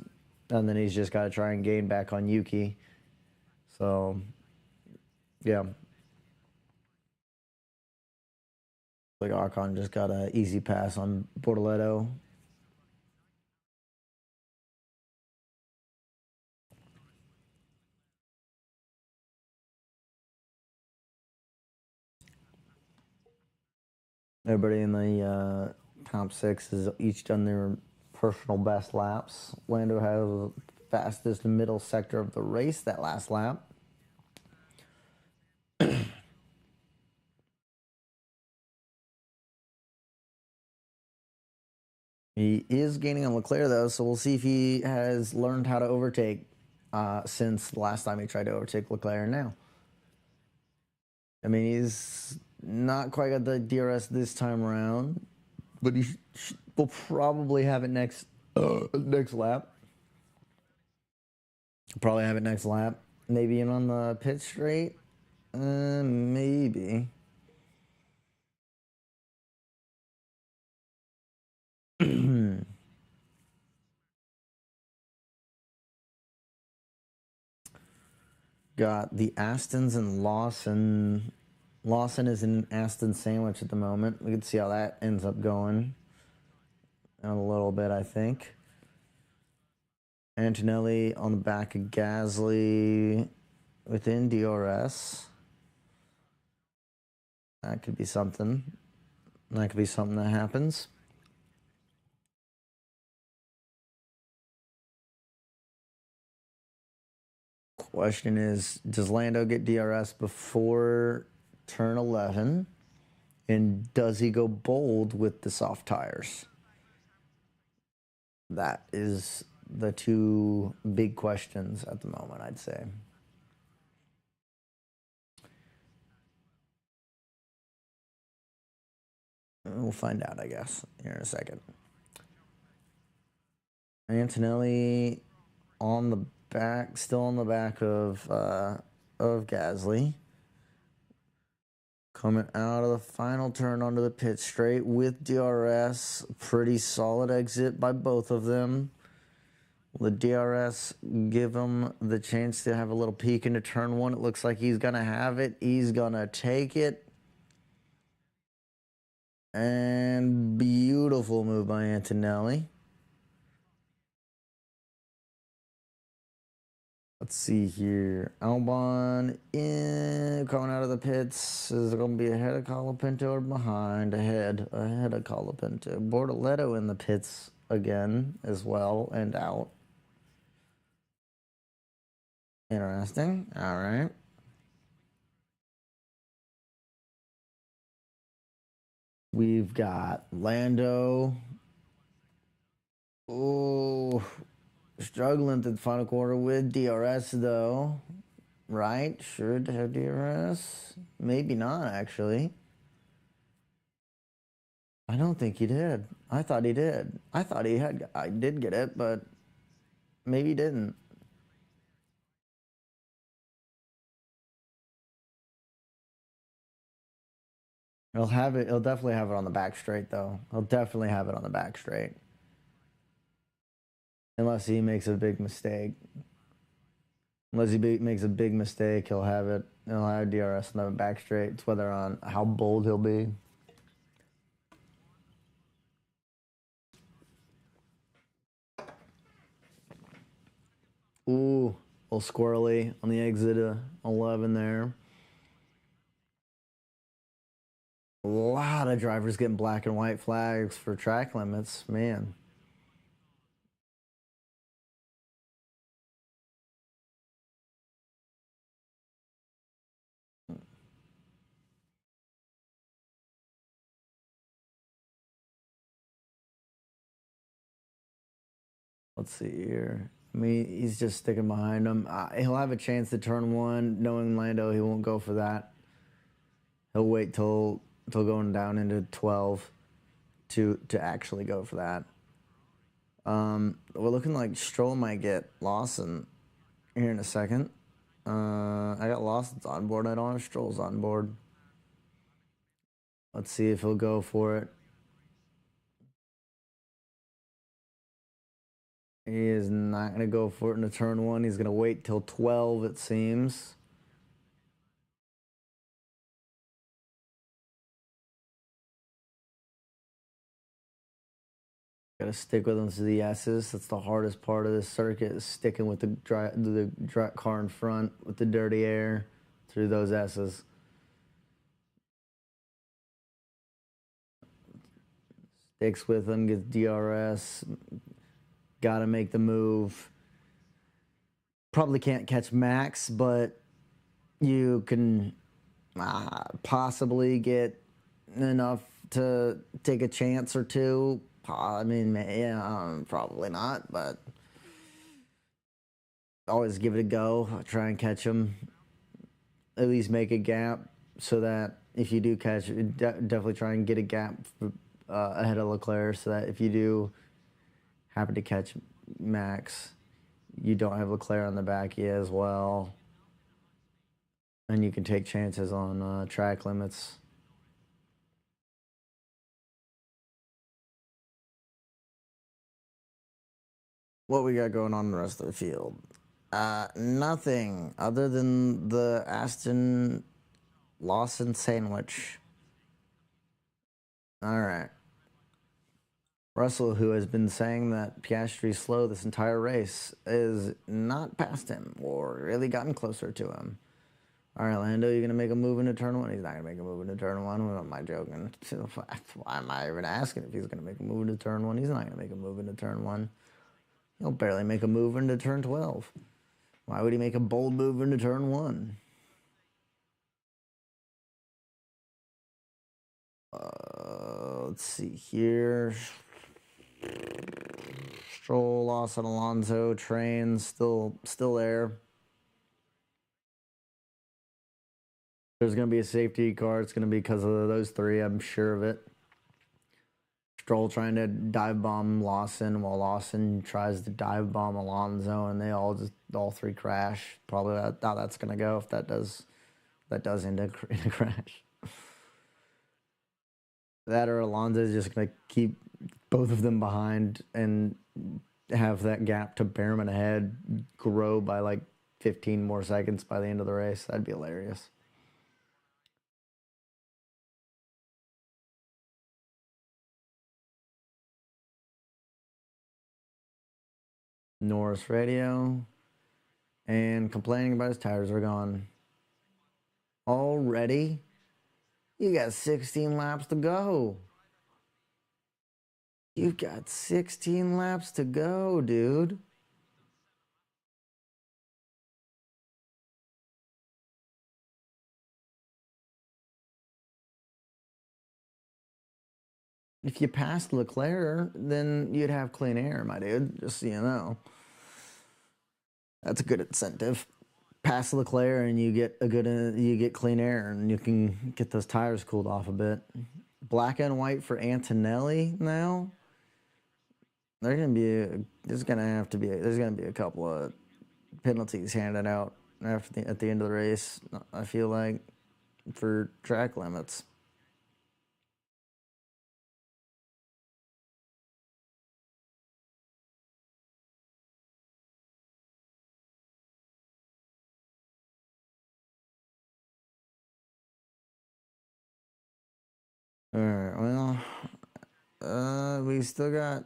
And then he's just got to try and gain back on Yuki. So, yeah. Like Ocon just got an easy pass on Bortoleto. Everybody in the top six has each done their personal best laps. Lando has the fastest middle sector of the race that last lap. He is gaining on Leclerc, though, so we'll see if he has learned how to overtake since the last time he tried to overtake Leclerc now. I mean, he's not quite got the DRS this time around, but he will probably have it next lap. Probably have it next lap. Maybe in on the pit straight. Maybe. Got the Astons and Lawson. Lawson is in an Aston sandwich at the moment. We can see how that ends up going in a little bit, I think. Antonelli on the back of Gasly within DRS. That could be something. That could be something that happens. Question is, does Lando get DRS before turn 11? And does he go bold with the soft tires? That is the two big questions at the moment, I'd say. We'll find out, I guess, here in a second. Antonelli on the back, still on the back of Gasly. Coming out of the final turn onto the pit straight with DRS. Pretty solid exit by both of them. Will the DRS give him the chance to have a little peek into turn one? It looks like he's going to have it. He's going to take it. And beautiful move by Antonelli. Let's see here. Albon coming out of the pits. Is it going to be ahead of Colapinto or behind? Ahead of Colapinto. Bortoletto in the pits again as well and out. Interesting. All right. We've got Lando. Oh, struggling to the final quarter with DRS though. Right? Should have DRS. Maybe not, actually. I don't think he did. I thought he did. I thought he had. I did get it, but maybe he didn't. He'll have it. He'll definitely have it on the back straight, though. He'll definitely have it on the back straight. Unless he makes a big mistake. Unless he makes a big mistake, he'll have it. He'll have DRS on the back straight. It's whether on how bold he'll be. Ooh, a little squirrely on the exit of 11 there. A lot of drivers getting black and white flags for track limits, man. Let's see here. I mean, he's just sticking behind him. He'll have a chance to turn one. Knowing Lando, he won't go for that. He'll wait till going down into 12 to actually go for that. We're looking like Stroll might get Lawson here in a second. I got Lawson's on board. I don't have Stroll's on board. Let's see if he'll go for it. He is not going to go for it into turn one. He's going to wait till 12, it seems. Got to stick with them to the S's. That's the hardest part of this circuit, is sticking with the car in front with the dirty air through those S's. Sticks with them, gets DRS. Got to make the move. Probably can't catch Max, but you can possibly get enough to take a chance or two. I mean, yeah, probably not, but always give it a go. Try and catch him. At least make a gap so that if you do catch, definitely try and get a gap ahead of Leclerc, so that if you do happen to catch Max, you don't have Leclerc on the back of you as well, and you can take chances on track limits. What we got going on in the rest of the field? Nothing other than the Aston Lawson sandwich. All right. Russell, who has been saying that Piastri's slow this entire race, is not past him or really gotten closer to him. All right, Lando, you're going to make a move into turn one? He's not going to make a move into turn one. What am I joking? Why am I even asking if he's going to make a move into turn one? He's not going to make a move into turn one. He'll barely make a move into turn 12. Why would he make a bold move into turn one? Let's see here. Stroll, Lawson, Alonso, Train still there. There's going to be a safety car. It's going to be because of those three. I'm sure of it. Stroll trying to dive bomb Lawson while Lawson tries to dive bomb Alonso, and they all three crash. Probably how that's going to go if that does end in a crash. That or Alonso's just going to keep both of them behind and have that gap to Behrman ahead grow by like 15 more seconds by the end of the race. That'd be hilarious. Norris radio and complaining about his tires are gone. Already? You got 16 laps to go. You've got 16 laps to go, dude. If you passed Leclerc, then you'd have clean air, my dude, just so you know. That's a good incentive. Pass Leclerc and you get clean air and you can get those tires cooled off a bit. Black and white for Antonelli now. There's gonna be a couple of penalties handed out at the end of the race. I feel like for track limits. All right. Well, we still got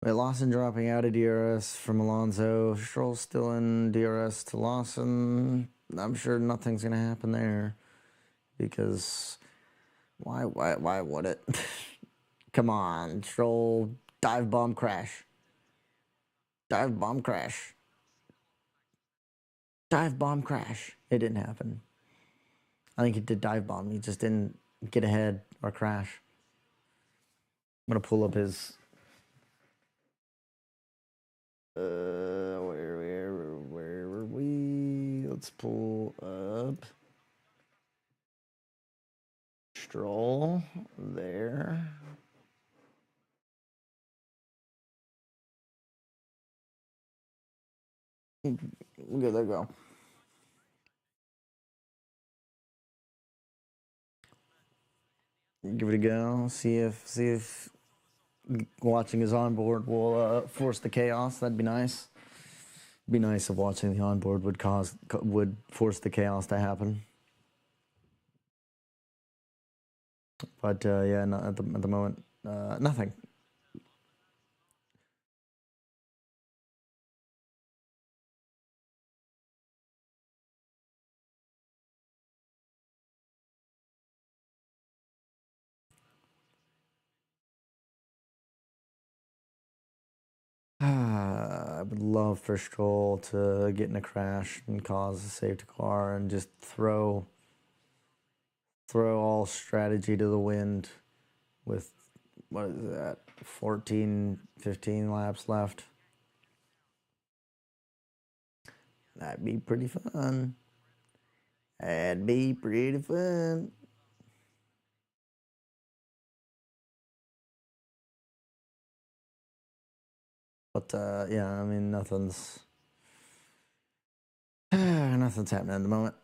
Lawson dropping out of DRS from Alonso. Stroll still in DRS to Lawson. I'm sure nothing's gonna happen there because why would it? Come on, Stroll, dive bomb crash. Dive bomb crash. Dive bomb crash. It didn't happen. I think he did dive bomb. He just didn't get ahead or crash. I'm gonna pull up his. Where were we? Let's pull up Stroll there. Good, there we go. Give it a go. See if watching his onboard will force the chaos. That'd be nice. It'd be nice if watching the onboard would force the chaos to happen. But yeah, not at the moment, nothing. I would love for Stroll to get in a crash and cause a safety car and just throw all strategy to the wind with, what is that, 14, 15 laps left. That'd be pretty fun. That'd be pretty fun. But yeah, I mean, nothing's happening at the moment.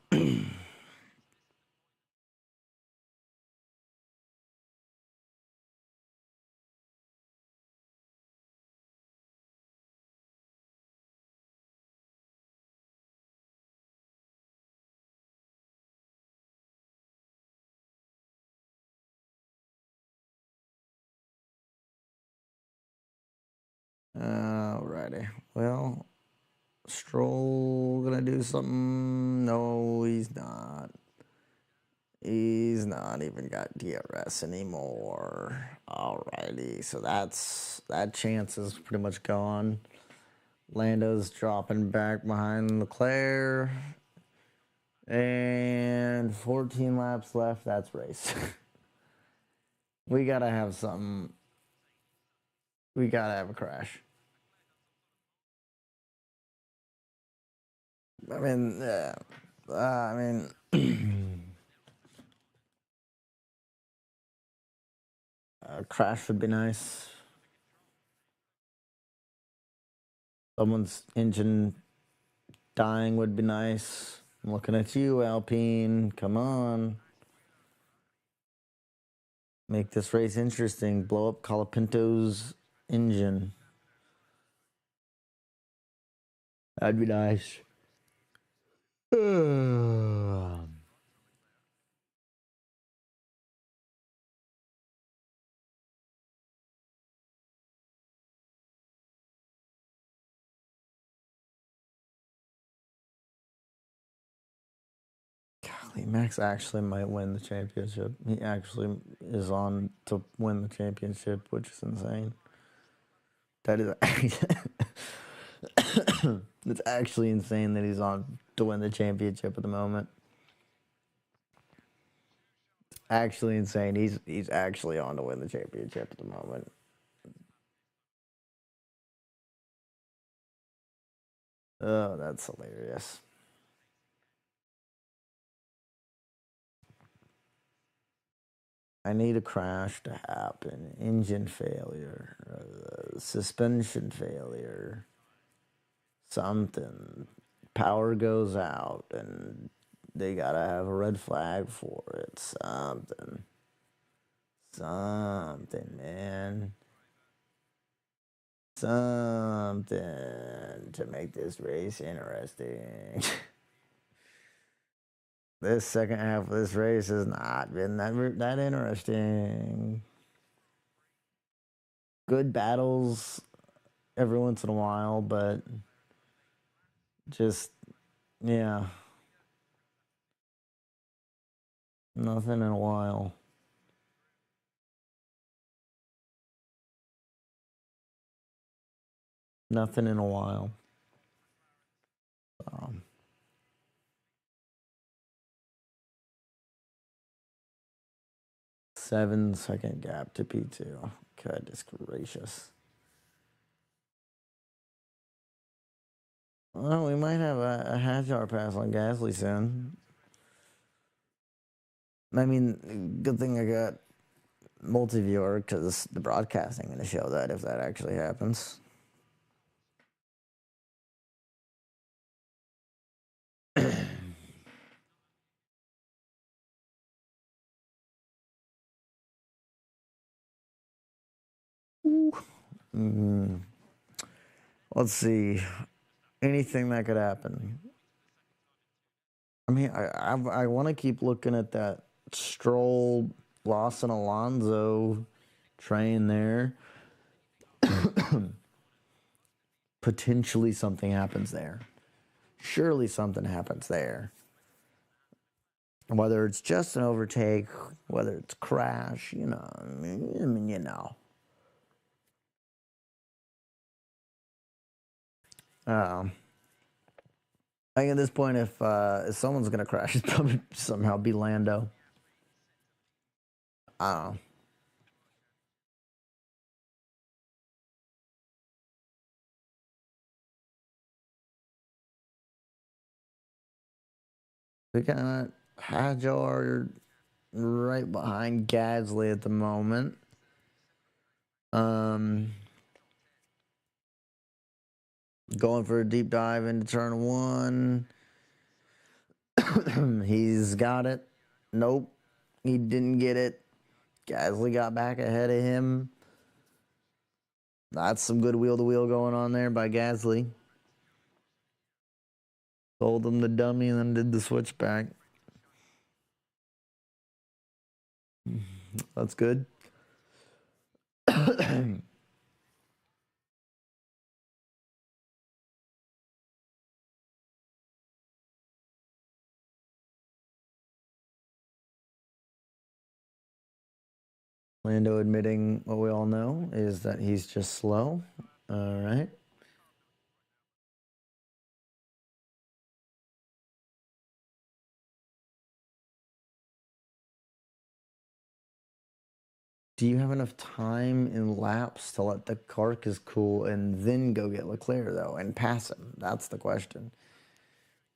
Alrighty. Well, Stroll gonna do something? No, he's not. He's not even got DRS anymore. Alrighty, so that chance is pretty much gone. Lando's dropping back behind Leclerc. And 14 laps left. That's race. We gotta have something. We gotta have a crash. I mean, I mean, a crash would be nice. Someone's engine dying would be nice. I'm looking at you, Alpine. Come on. Make this race interesting. Blow up Colapinto's engine. That'd be nice. Golly, Max actually might win the championship. He actually is on to win the championship, which is insane. That is it's actually insane that he's on to win the championship at the moment. Actually insane. He's actually on to win the championship at the moment. Oh, that's hilarious. I need a crash to happen. Engine failure, suspension failure, something. Power goes out, and they gotta have a red flag for it. Something, man. Something to make this race interesting. This second half of this race has not been that interesting. Good battles every once in a while, but just, yeah, nothing in a while. Nothing in a while. 7-second gap to P2. Goodness gracious. Well, we might have a Hajar pass on Gasly soon. I mean, good thing I got multi-viewer because the broadcasting going to show that if that actually happens. Mm. Let's see. Anything that could happen. I mean, I want to keep looking at that Stroll, Lawson, Alonso train there. Potentially something happens there. Surely something happens there. Whether it's just an overtake, whether it's crash, you know. I mean, you know. I think at this point, if someone's gonna crash, it's probably somehow be Lando. I don't know. We got Hajar right behind Gasly at the moment. Going for a deep dive into turn one. He's got it. Nope, he didn't get it. Gasly got back ahead of him. That's some good wheel-to-wheel going on there by Gasly. Sold him the dummy and then did the switchback. That's good. Lando admitting what we all know is that he's just slow. All right. Do you have enough time in laps to let the carcass cool and then go get Leclerc, though, and pass him? That's the question.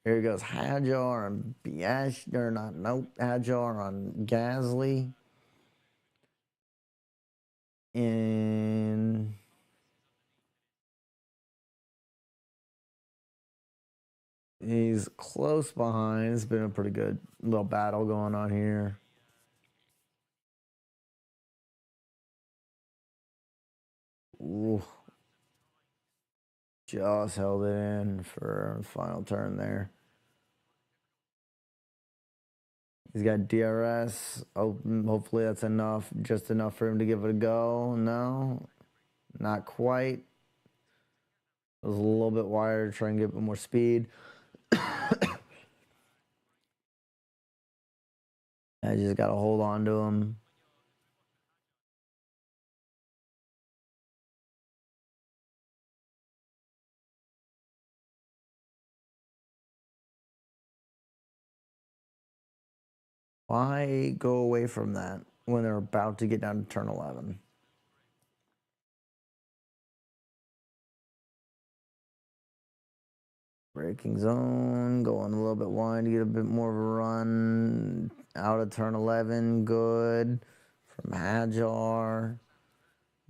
Here goes Hadjar on Biash, or not, nope, Hadjar on Gasly. And he's close behind. It's been a pretty good little battle going on here. Ooh. Just held it in for a final turn there. He's got DRS. Hopefully that's enough. Just enough for him to give it a go. No, not quite. It was a little bit wider to try and get a bit more speed. I just got to hold on to him. Why go away from that when they're about to get down to turn 11? Braking zone, going a little bit wide to get a bit more of a run. Out of turn 11, good. From Hadjar.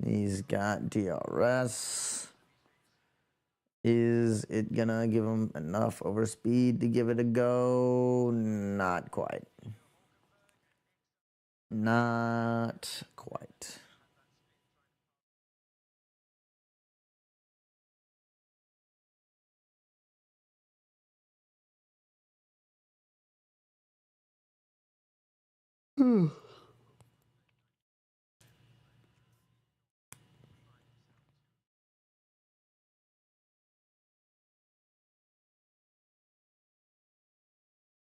He's got DRS. Is it gonna give him enough overspeed to give it a go? Not quite. Not quite.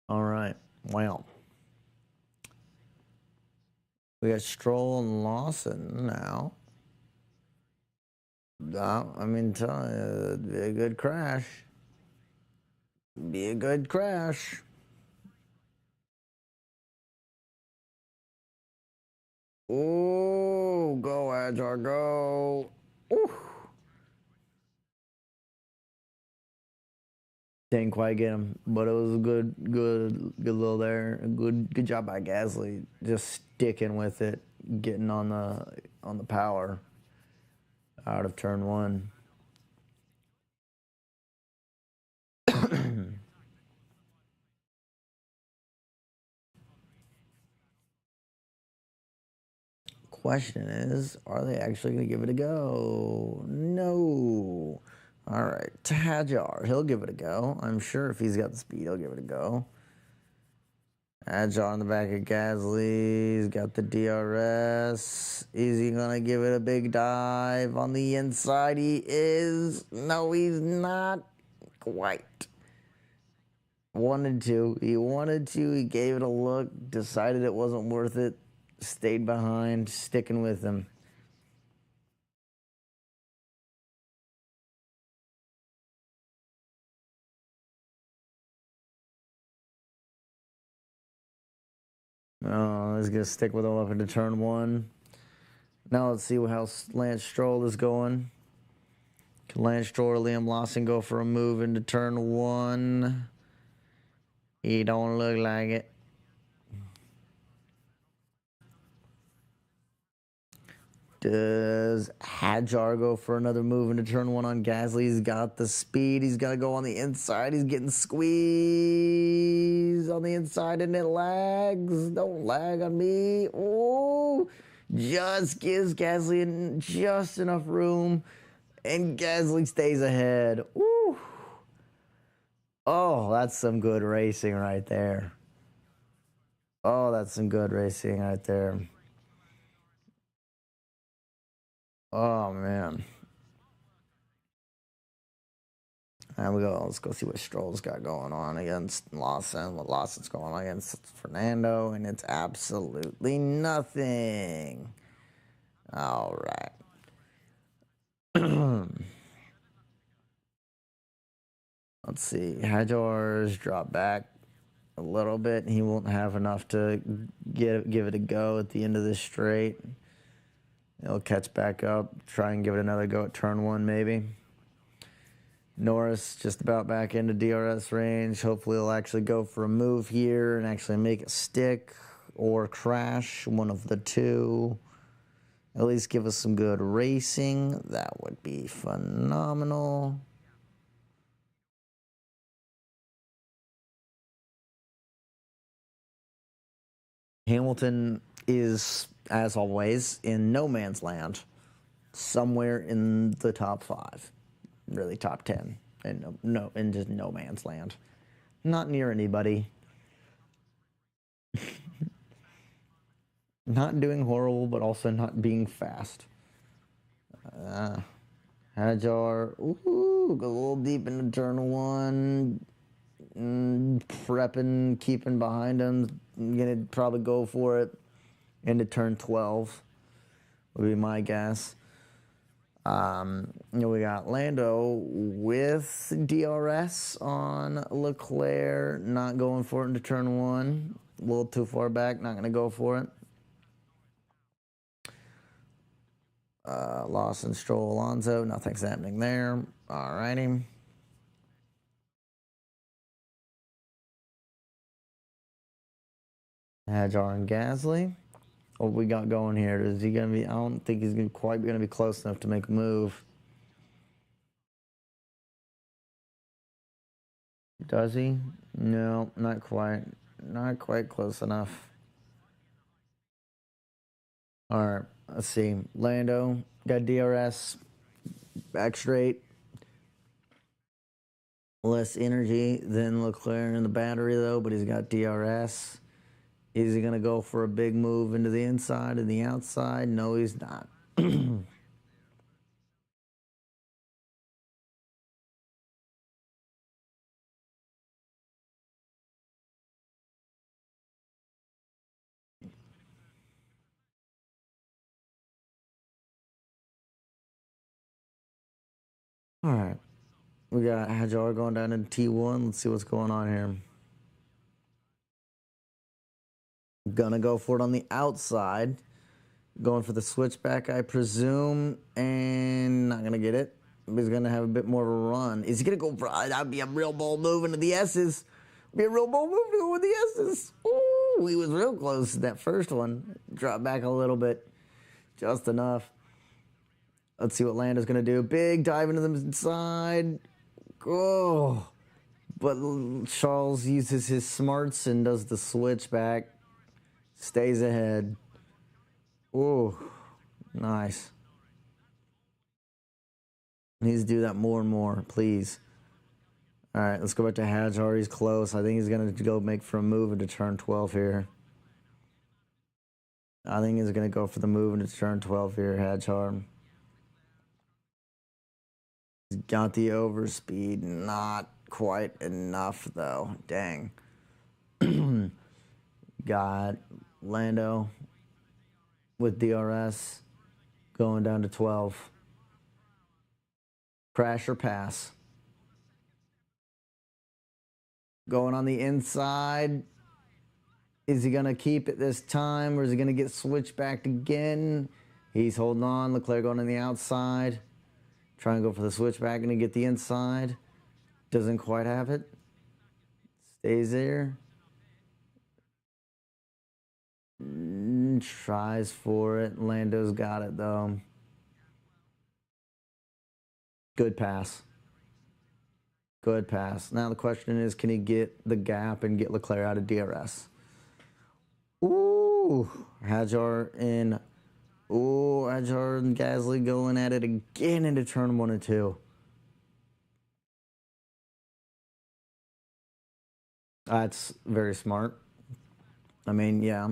All right. Well, we got Stroll and Lawson now. I mean, tell you, it'd be a good crash. Be a good crash. Oh, go, Hadjar, go. Ooh. Didn't quite get him, but it was a good little there. Good job by Gasly, just sticking with it, getting on the power out of turn 1. Question is, are they actually going to give it a go? No. All right, Hadjar, he'll give it a go. I'm sure if he's got the speed, he'll give it a go. Hadjar on the back of Gasly. He's got the DRS. Is he going to give it a big dive on the inside? He is. No, he's not quite. Wanted to. He wanted to. He gave it a look, decided it wasn't worth it, stayed behind, sticking with him. Oh, he's going to stick with him up into turn 1. Now let's see how Lance Stroll is going. Can Lance Stroll or Liam Lawson go for a move into turn 1? He don't look like it. Does Hadjar go for another move into turn 1 on Gasly? He's got the speed. He's got to go on the inside. He's getting squeezed on the inside, and it lags. Don't lag on me. Oh, just gives Gasly just enough room, and Gasly stays ahead. Ooh. Oh, that's some good racing right there. Oh, that's some good racing right there. Oh, man. There we go. Let's go see what Stroll's got going on against Lawson. What Lawson's going on against Fernando, and it's absolutely nothing. All right. Let's see. Hadjar's dropped back a little bit. He won't have enough to give it a go at the end of this straight. It'll catch back up, try and give it another go at turn 1 maybe. Norris just about back into DRS range. Hopefully he'll actually go for a move here and actually make it stick or crash, one of the two. At least give us some good racing. That would be phenomenal. Hamilton is, as always, in no man's land. Somewhere in the top 5. Really top 10. And in just no man's land. Not near anybody. Not doing horrible, but also not being fast. Hajar, ooh, go a little deep into turn 1. Prepping, keeping behind him. I'm gonna probably go for it into turn 12. Would be my guess. We got Lando with DRS on Leclerc, not going for it into turn 1. A little too far back, not going to go for it. Lawson, Stroll, Alonso, nothing's happening there. Alrighty. Hajar and Gasly. What we got going here? Is he going to be, I don't think he's quite going to be close enough to make a move. Does he? No, not quite. Not quite close enough. All right, let's see. Lando got DRS, back straight. Less energy than Leclerc in the battery, though, but he's got DRS. Is he going to go for a big move into the inside and the outside? No, he's not. All right. We got Hajar going down into T1. Let's see what's going on here. Gonna go for it on the outside. Going for the switchback, I presume, and not gonna get it. He's gonna have a bit more of a run. Is he gonna go for that'd be a real bold move into the S's. Be a real bold move to go with the S's. Ooh, he was real close to that first one. Drop back a little bit. Just enough. Let's see what Lando's gonna do. Big dive into the inside. Oh. But Charles uses his smarts and does the switchback. Stays ahead. Ooh, nice. Needs to do that more and more, please. All right, let's go back to Hajar. He's close. I think he's going to go make for a move into turn 12 here. I think he's going to go for the move into turn 12 here, Hajar. He's got the overspeed. Not quite enough, though. Dang. Got Lando with DRS going down to 12. Crash or pass. Going on the inside. Is he going to keep it this time, or is he going to get switched back again? He's holding on. Leclerc going on the outside. Trying to go for the switchback and to get the inside. Doesn't quite have it. Stays there. Tries for it. Lando's got it, though. Good pass. Good pass. Now the question is, can he get the gap and get Leclerc out of DRS? Ooh. Hajar and Gasly going at it again into turn 1 and 2. That's very smart. I mean, yeah.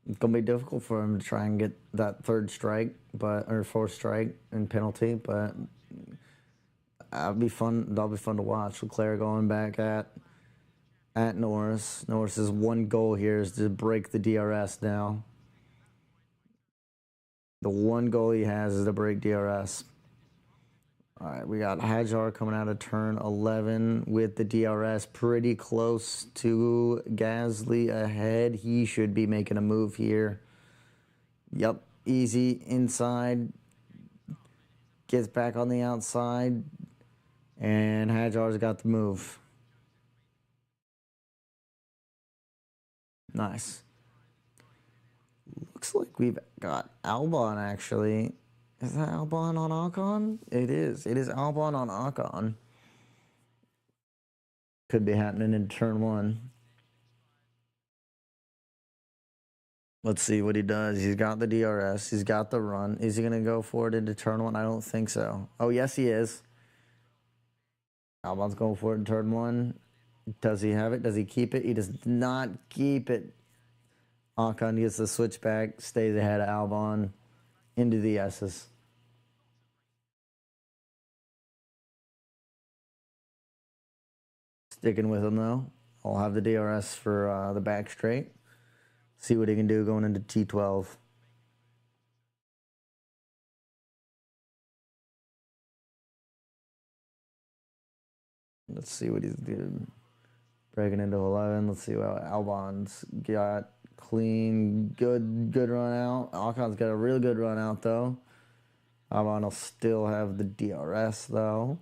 It's going to be difficult for him to try and get that third strike, or fourth strike and penalty, but that'll be fun. That'll be fun to watch. Leclerc going back at Norris. Norris's one goal here is to break the DRS now. The one goal he has is to break DRS. All right, we got Hajar coming out of turn 11 with the DRS pretty close to Gasly ahead. He should be making a move here. Yep, easy inside. Gets back on the outside. And Hajar's got the move. Nice. Looks like we've got Albon, actually. Is that Albon on Ocon? It is. It is Albon on Ocon. Could be happening in turn one. Let's see what he does. He's got the DRS. He's got the run. Is he going to go for it into turn one? I don't think so. Oh, yes, he is. Albon's going for it in turn one. Does he have it? Does he keep it? He does not keep it. Ocon gets the switchback, stays ahead of Albon into the S's. Sticking with him, though. I'll have the DRS for the back straight. See what he can do going into T12. Let's see what he's doing. Breaking into 11. Let's see what Albon's got. Clean, good run out. Ocon's got a real good run out, though. Albon will still have the DRS, though.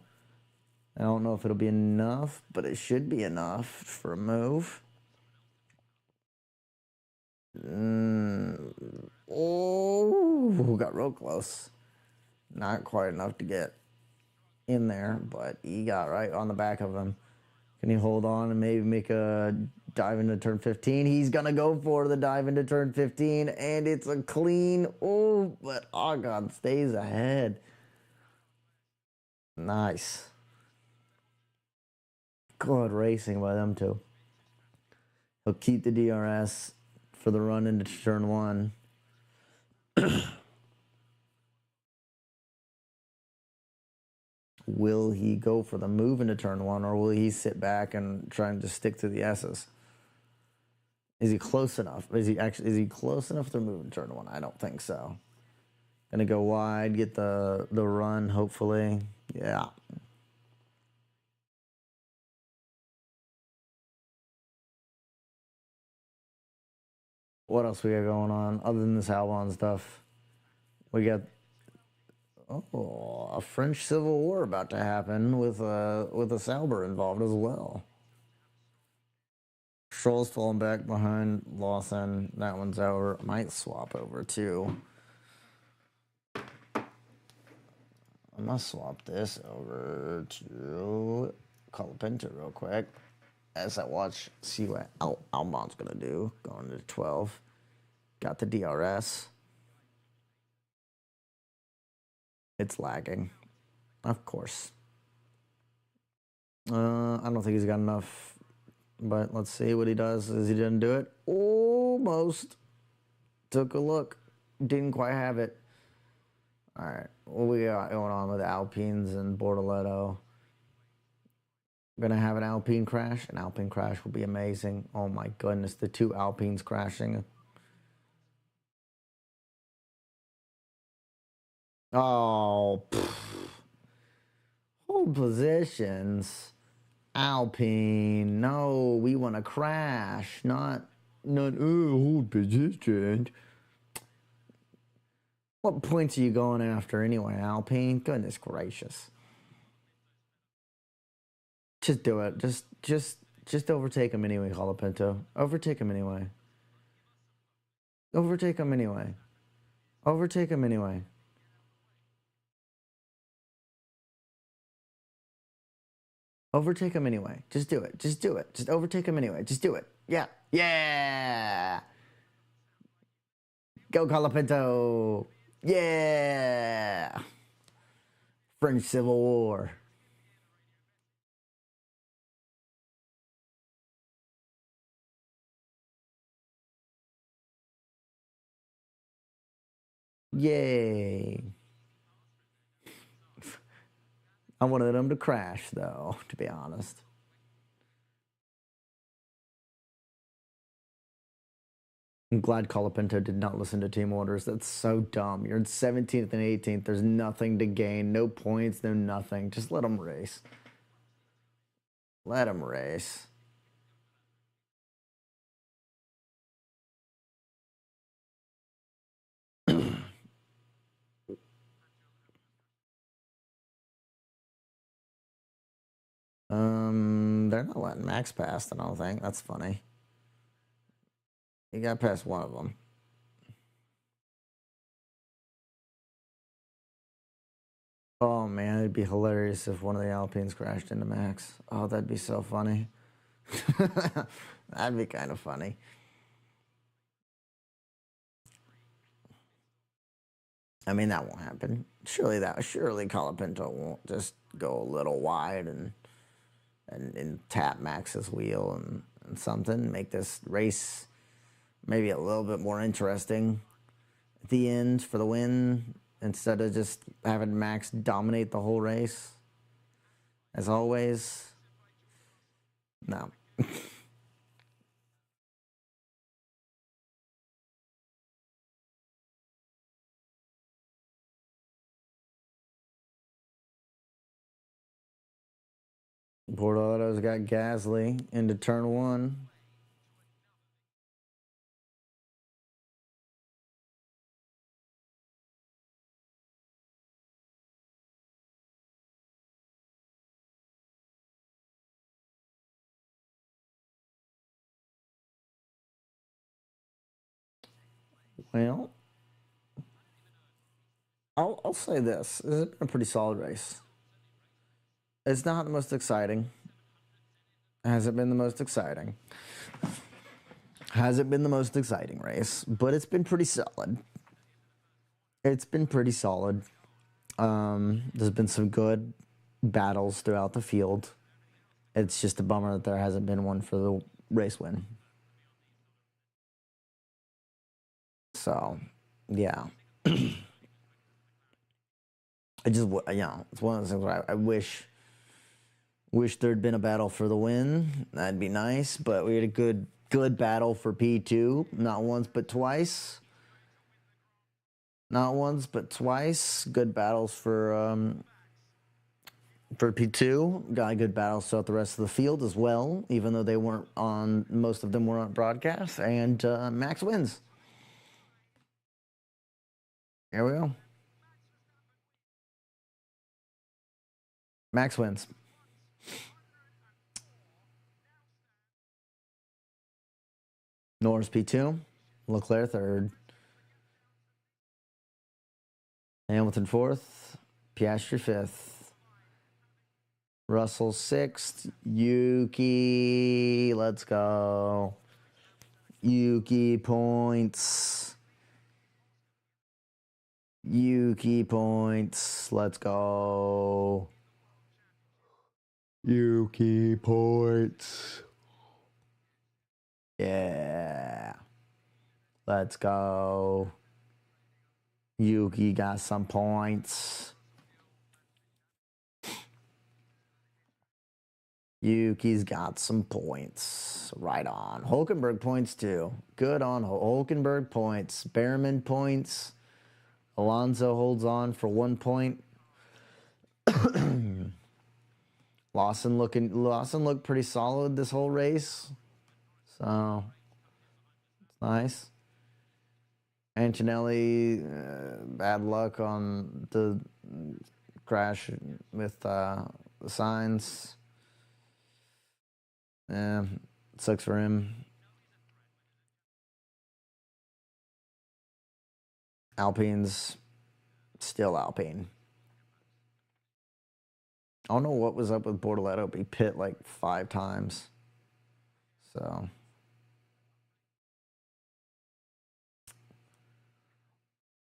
I don't know if it'll be enough, but it should be enough for a move. Oh, got real close. Not quite enough to get in there, but he got right on the back of him. Can he hold on and maybe make a dive into turn 15? He's going to go for the dive into turn 15, and it's a clean. Oh, but Ocon stays ahead. Nice. Good racing by them two. He'll keep the DRS for the run into turn one. Will he go for the move into turn one, or will he sit back and try and just stick to the S's? Is he close enough? Is he close enough to move in turn one? I don't think so. Gonna go wide, get the run, hopefully. Yeah. What else we got going on other than this Albon stuff? We got a French Civil War about to happen with a Sauber involved as well. Stroll's falling back behind Lawson. That one's over. Might swap over too. I must swap this over to Colapinto real quick as I watch, see what Albon's going to do going to 12. Got the DRS. It's lagging. Of course. I don't think he's got enough, but let's see what he does. Is he didn't do it? Almost. Took a look. Didn't quite have it. All right, what we got going on with Alpines and Bortoletto? We're going to have an Alpine crash. An Alpine crash will be amazing. Oh, my goodness, the two Alpines crashing. Oh, hold positions. Alpine, no, we want to crash, not hold positions. What points are you going after anyway, Alpine? Goodness gracious. Just do it. Just overtake him anyway, Colapinto. Overtake him anyway. Overtake him anyway. Overtake him anyway. Overtake him anyway. Just do it. Just do it. Just overtake him anyway. Just do it. Yeah. Yeah. Go, Colapinto. Yeah. French Civil War. Yay. I wanted them to crash, though, to be honest. I'm glad Colapinto did not listen to team orders. That's so dumb. You're in 17th and 18th. There's nothing to gain. No points, no nothing. Just let them race. Let them race. They're not letting Max past, I don't think. That's funny. He got past one of them. Oh man, it'd be hilarious if one of the Alpines crashed into Max. Oh, that'd be so funny. That'd be kind of funny. I mean, that won't happen. Surely Colapinto won't just go a little wide and tap Max's wheel and something, make this race maybe a little bit more interesting at the end for the win instead of just having Max dominate the whole race. As always, no. Bortolo's got Gasly into turn one. Well, I'll say this. This has been a pretty solid race. It's not the most exciting. Has it been the most exciting? Has it been the most exciting race? But it's been pretty solid. It's been pretty solid. There's been some good battles throughout the field. It's just a bummer that there hasn't been one for the race win. So, yeah. It's one of those things where I wish there'd been a battle for the win. That'd be nice. But we had a good battle for P2, not once but twice. Not once but twice. Good battles for P2. Got good battles throughout the rest of the field as well, even though they weren't on. Most of them were on broadcast. And Max wins. Here we go. Max wins. Norris P2. Leclerc third. Hamilton fourth. Piastri fifth. Russell sixth. Yuki. Let's go. Yuki points. Yuki points. Let's go. Yuki points. Yeah. Let's go. Yuki got some points. Yuki's got some points. Right on. Hulkenberg points too. Good on Hulkenberg points. Behrman points. Alonso holds on for 1 point. Lawson looked pretty solid this whole race. So it's nice. Antonelli, bad luck on the crash with the signs. Yeah, sucks for him. Alpine's still Alpine. I don't know what was up with Bortoleto, but he pit like 5 times. So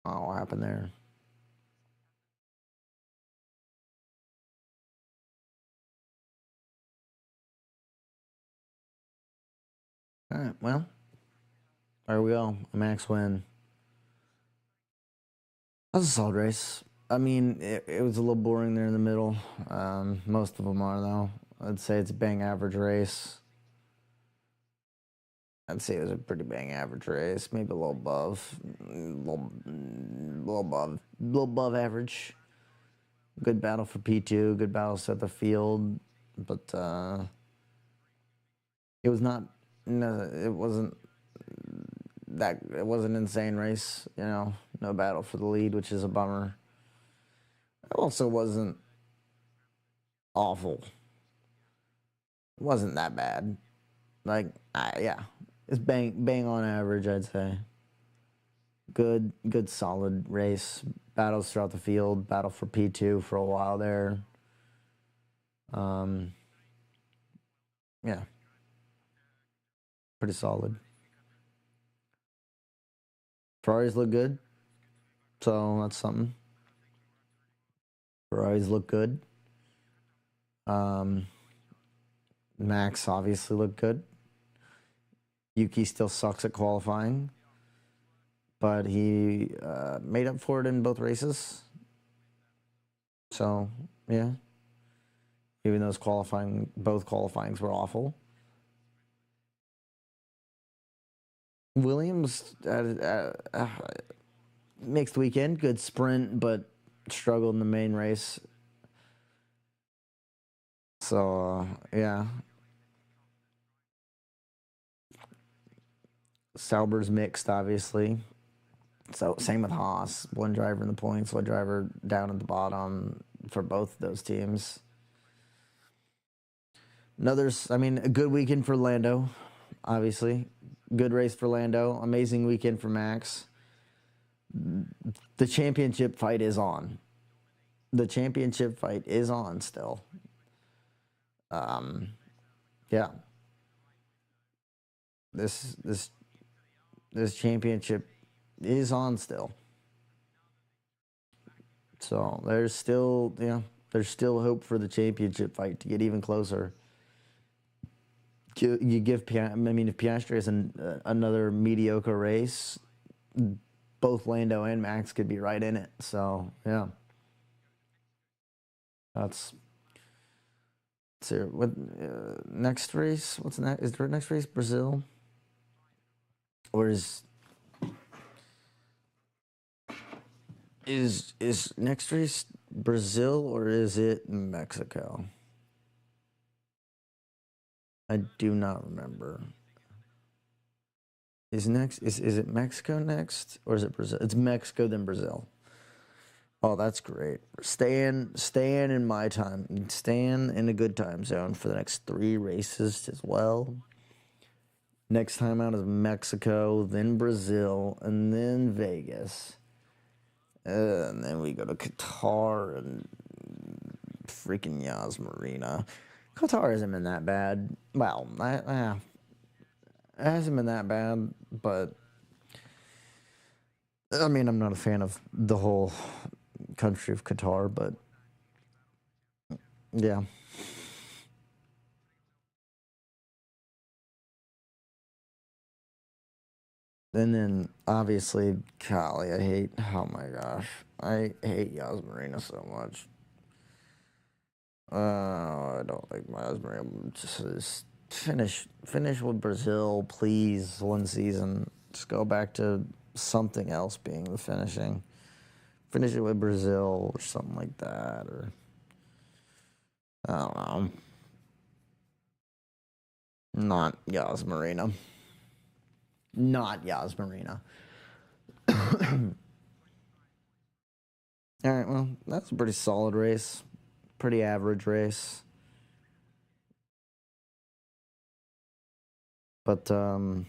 what happened there? All right, well, there we go. A Max win. That was a solid race. I mean, it was a little boring there in the middle. Most of them are, though. I'd say it's a bang average race. I'd say it was a pretty bang average race. Maybe a little above. A little above average. Good battle for P2. Good battle set the field. But it was not... No, it wasn't an insane race, no battle for the lead, which is a bummer. It also wasn't awful. It wasn't that bad. Like, yeah, it's bang on average, I'd say. Good solid race. Battles throughout the field. Battle for P2 for a while there. Yeah, pretty solid. Ferraris look good, so that's something. Ferraris look good. Max obviously looked good. Yuki still sucks at qualifying, but he made up for it in both races. So, yeah. Even though both qualifyings were awful. Williams, mixed weekend, good sprint, but struggled in the main race. So, yeah. Sauber's mixed, obviously. So, same with Haas. One driver in the points, one driver down at the bottom for both those teams. A good weekend for Lando, obviously. Good race for Lando. Amazing weekend for Max. The championship fight is on. The championship fight is on still. Yeah. This championship is on still. So there's still hope for the championship fight to get even closer. You give if Piastri has another mediocre race, both Lando and Max could be right in it. So yeah, that's it. What next race? What's next? Is there a next race Brazil, or is next race Brazil or is it Mexico? I do not remember. Is it Mexico next or is it Brazil? It's Mexico then Brazil. Oh, that's great. Staying in my time, staying in a good time zone for the next 3 races as well. Next time out is Mexico, then Brazil, and then Vegas. And then we go to Qatar and freaking Yas Marina. Qatar hasn't been that bad. Well, it hasn't been that bad, but I'm not a fan of the whole country of Qatar, but yeah. And then obviously Cali, oh my gosh, I hate Yas Marina so much. I don't like Yas Marina. Just finish with Brazil, please. One season, just go back to something else being the finishing. Finish it with Brazil or something like that, or I don't know. Not Yas Marina. Not Yas Marina. All right, well, that's a pretty solid race. Pretty average race. But, oh.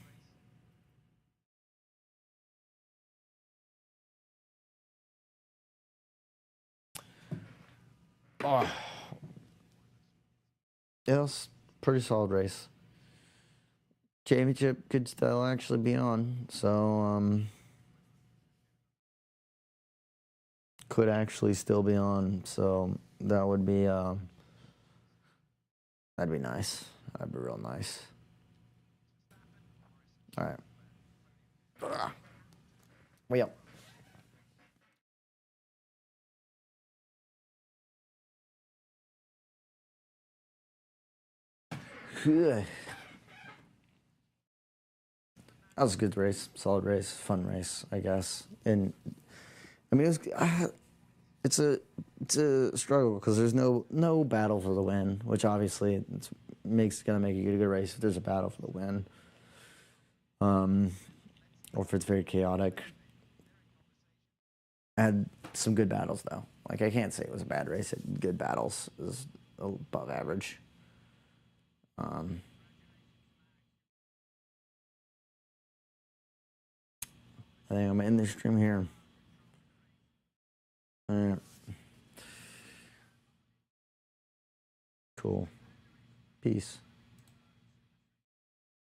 It was a pretty solid race. Championship could still actually be on, so, could actually still be on, so that would be, that'd be nice. That'd be real nice. All right. Well, good. That was a good race, solid race, fun race, I guess. And it's a struggle because there's no battle for the win, which obviously gonna make it a good race if there's a battle for the win. Or if it's very chaotic. Had some good battles though. Like I can't say it was a bad race. It had good battles. It was above average. I think I'm in the stream here. All right. Cool. Peace.